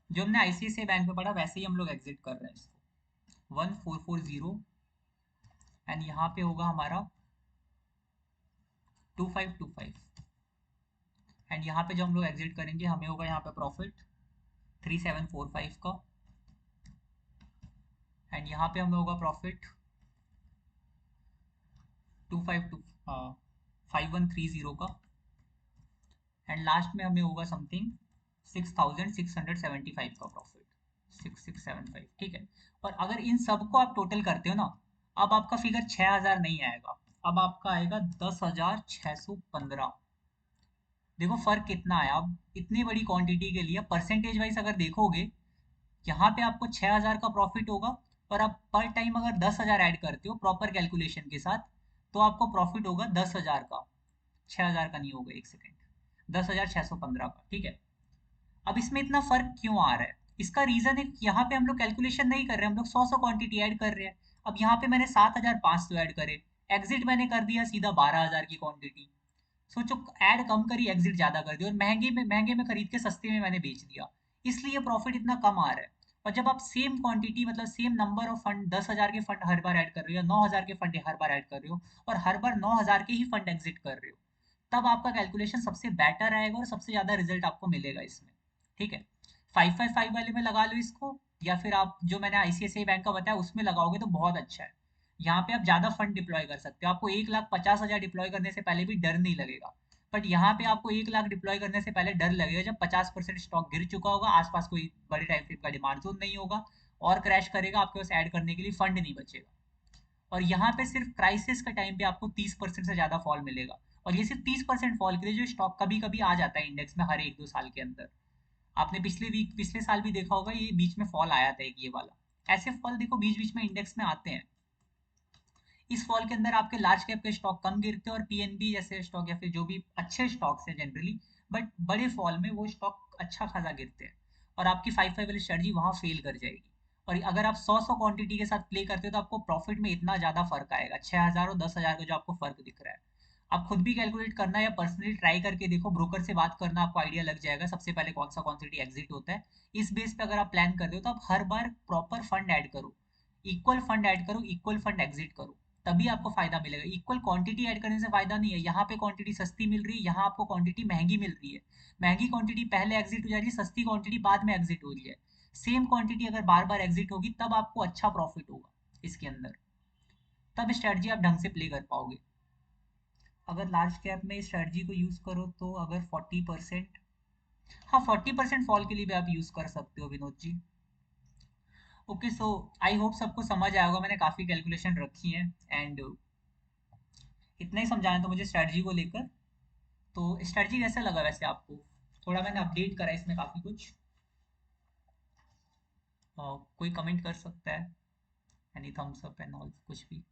जो हमने आईसीआईसीआई बैंक में पढ़ा वैसे ही हम लोग एग्जिट कर रहे हैं इसको 1440। एंड यहाँ पे होगा हमारा 2525। एंड यहाँ पे जो हम लोग एग्जिट करेंगे हमें होगा यहाँ पे प्रॉफिट 3745 का। एंड यहाँ पे हमें होगा प्रॉफिट 252 5130 का। एंड लास्ट में हमें होगा समथिंग 6675 का प्रॉफिट, 6675। ठीक है, और अगर इन सबको आप टोटल करते हो ना, अब आपका फिगर 6000 नहीं आएगा, अब आपका आएगा 10615। देखो फर्क कितना है। अब इतनी बड़ी क्वांटिटी के लिए परसेंटेज वाइज अगर देखोगे, यहाँ पे आपको 6000 का प्रॉफिट होगा, और आप पर टाइम अगर 10,000 ऐड करते हो प्रॉपर कैलकुलेशन के साथ, तो आपको प्रॉफिट होगा 10,000 का, 6000 का नहीं होगा, एक सेकेंड, 10,615 का। ठीक है, अब इसमें इतना फर्क क्यों आ रहा है, इसका रीजन है कि यहाँ पे हम लोग कैलकुलेशन नहीं कर रहे हैं, हम लोग 100 क्वांटिटी ऐड कर रहे हैं। अब यहाँ पे मैंने 7500 ऐड करे, एग्जिट मैंने कर दिया सीधा 12000 की क्वांटिटी। सोचो, ऐड कम करी, एग्जिट ज्यादा कर दिया, और महंगे में खरीद के सस्ते में मैंने बेच दिया, इसलिए प्रॉफिट इतना कम आ रहा है। और जब आप सेम क्वांटिटी मतलब सेम नंबर ऑफ फंड 10,000 के फंड हर बार ऐड कर रहे हो, या 9,000 के फंड हर बार ऐड कर रहे हो, और हर बार 9,000 के ही फंड एग्जिट कर रहे हो, तब आपका कैलकुलेशन सबसे बेटर आएगा और सबसे ज्यादा रिजल्ट आपको मिलेगा इसमें। ठीक है, 555 वाले में लगा लो इसको, या फिर आप जो मैंने आईसीआईसीआई बैंक का बताया उसमें लगाओगे तो बहुत अच्छा है। यहाँ पे आप ज्यादा फंड डिप्लॉय कर सकते हो, आपको 1,50,000 डिप्लॉय करने से पहले भी डर नहीं लगेगा। बट यहाँ पे आपको 1 लाख डिप्लॉय करने से पहले डर लगेगा जब 50% स्टॉक गिर चुका होगा, आसपास कोई बड़े टाइम फ्रेम का डिमांड जोन नहीं होगा, और क्रैश करेगा, आपके पास ऐड करने के लिए फंड नहीं बचेगा। और यहाँ पे सिर्फ क्राइसिस के टाइम पे आपको 30% से ज्यादा फॉल मिलेगा। और ये सिर्फ 30% फॉल के लिए, जो स्टॉक कभी कभी आ जाता है इंडेक्स में हर 1-2 साल के अंदर। आपने पिछले साल भी देखा होगा, ये बीच में फॉल आया था एक ये वाला। ऐसे फॉल देखो बीच बीच में इंडेक्स में आते हैं। इस फॉल के अंदर आपके लार्ज कैप के स्टॉक कम गिरते हैं, और पीएनबी जैसे स्टॉक या फिर जो भी अच्छे स्टॉक्स हैं जनरली, बट बड़े फॉल में वो स्टॉक अच्छा खासा गिरते हैं, और आपकी 5-5 वाली स्ट्रेटजी वहां फेल कर जाएगी। और अगर आप 100 क्वांटिटी के साथ प्ले करते हो तो आपको प्रॉफिट में इतना ज्यादा फर्क आएगा, 6000 और 10,000 का जो आपको फर्क दिख रहा है। आप खुद भी कैलकुलेट करना या पर्सनली ट्राई करके देखो, ब्रोकर से बात करना, आपको आइडिया लग जाएगा सबसे पहले कौन सा क्वांटिटी एग्जिट होता है। इस बेस पे अगर आप प्लान कर रहे हो तो आप हर बार प्रॉपर फंड ऐड करो, इक्वल फंड ऐड करो, इक्वल फंड एग्जिट करो, तभी आपको फायदा मिलेगा। इक्वल क्वांटिटी ऐड करने से फायदा नहीं है, यहाँ पे क्वांटिटी सस्ती मिल रही है, यहाँ आपको क्वांटिटी महंगी मिल रही है। महंगी क्वांटिटी पहले एग्जिट हो जा रही है, सस्ती क्वांटिटी बाद में एग्जिट हो रही है। सेम क्वांटिटी अगर बार बार एग्जिट होगी तब आपको अच्छा प्रॉफिट होगा इसके अंदर, तब स्ट्रेटजी आप ढंग से प्ले कर पाओगे। अगर लार्ज कैप में स्ट्रेटजी को यूज करो तो अगर 40%, हाँ 40% फॉल के लिए भी आप यूज कर सकते हो Vinod ji. Okay, so I hope सबको समझ आया होगा, मैंने काफी कैलकुलेशन रखी है। एंड इतना ही समझाना था मुझे स्ट्रेटजी को लेकर। तो स्ट्रेटजी कैसा लगा वैसे आपको, थोड़ा मैंने अपडेट करा इसमें काफी कुछ। कोई कमेंट कर सकता है, any thumbs up and all कुछ भी।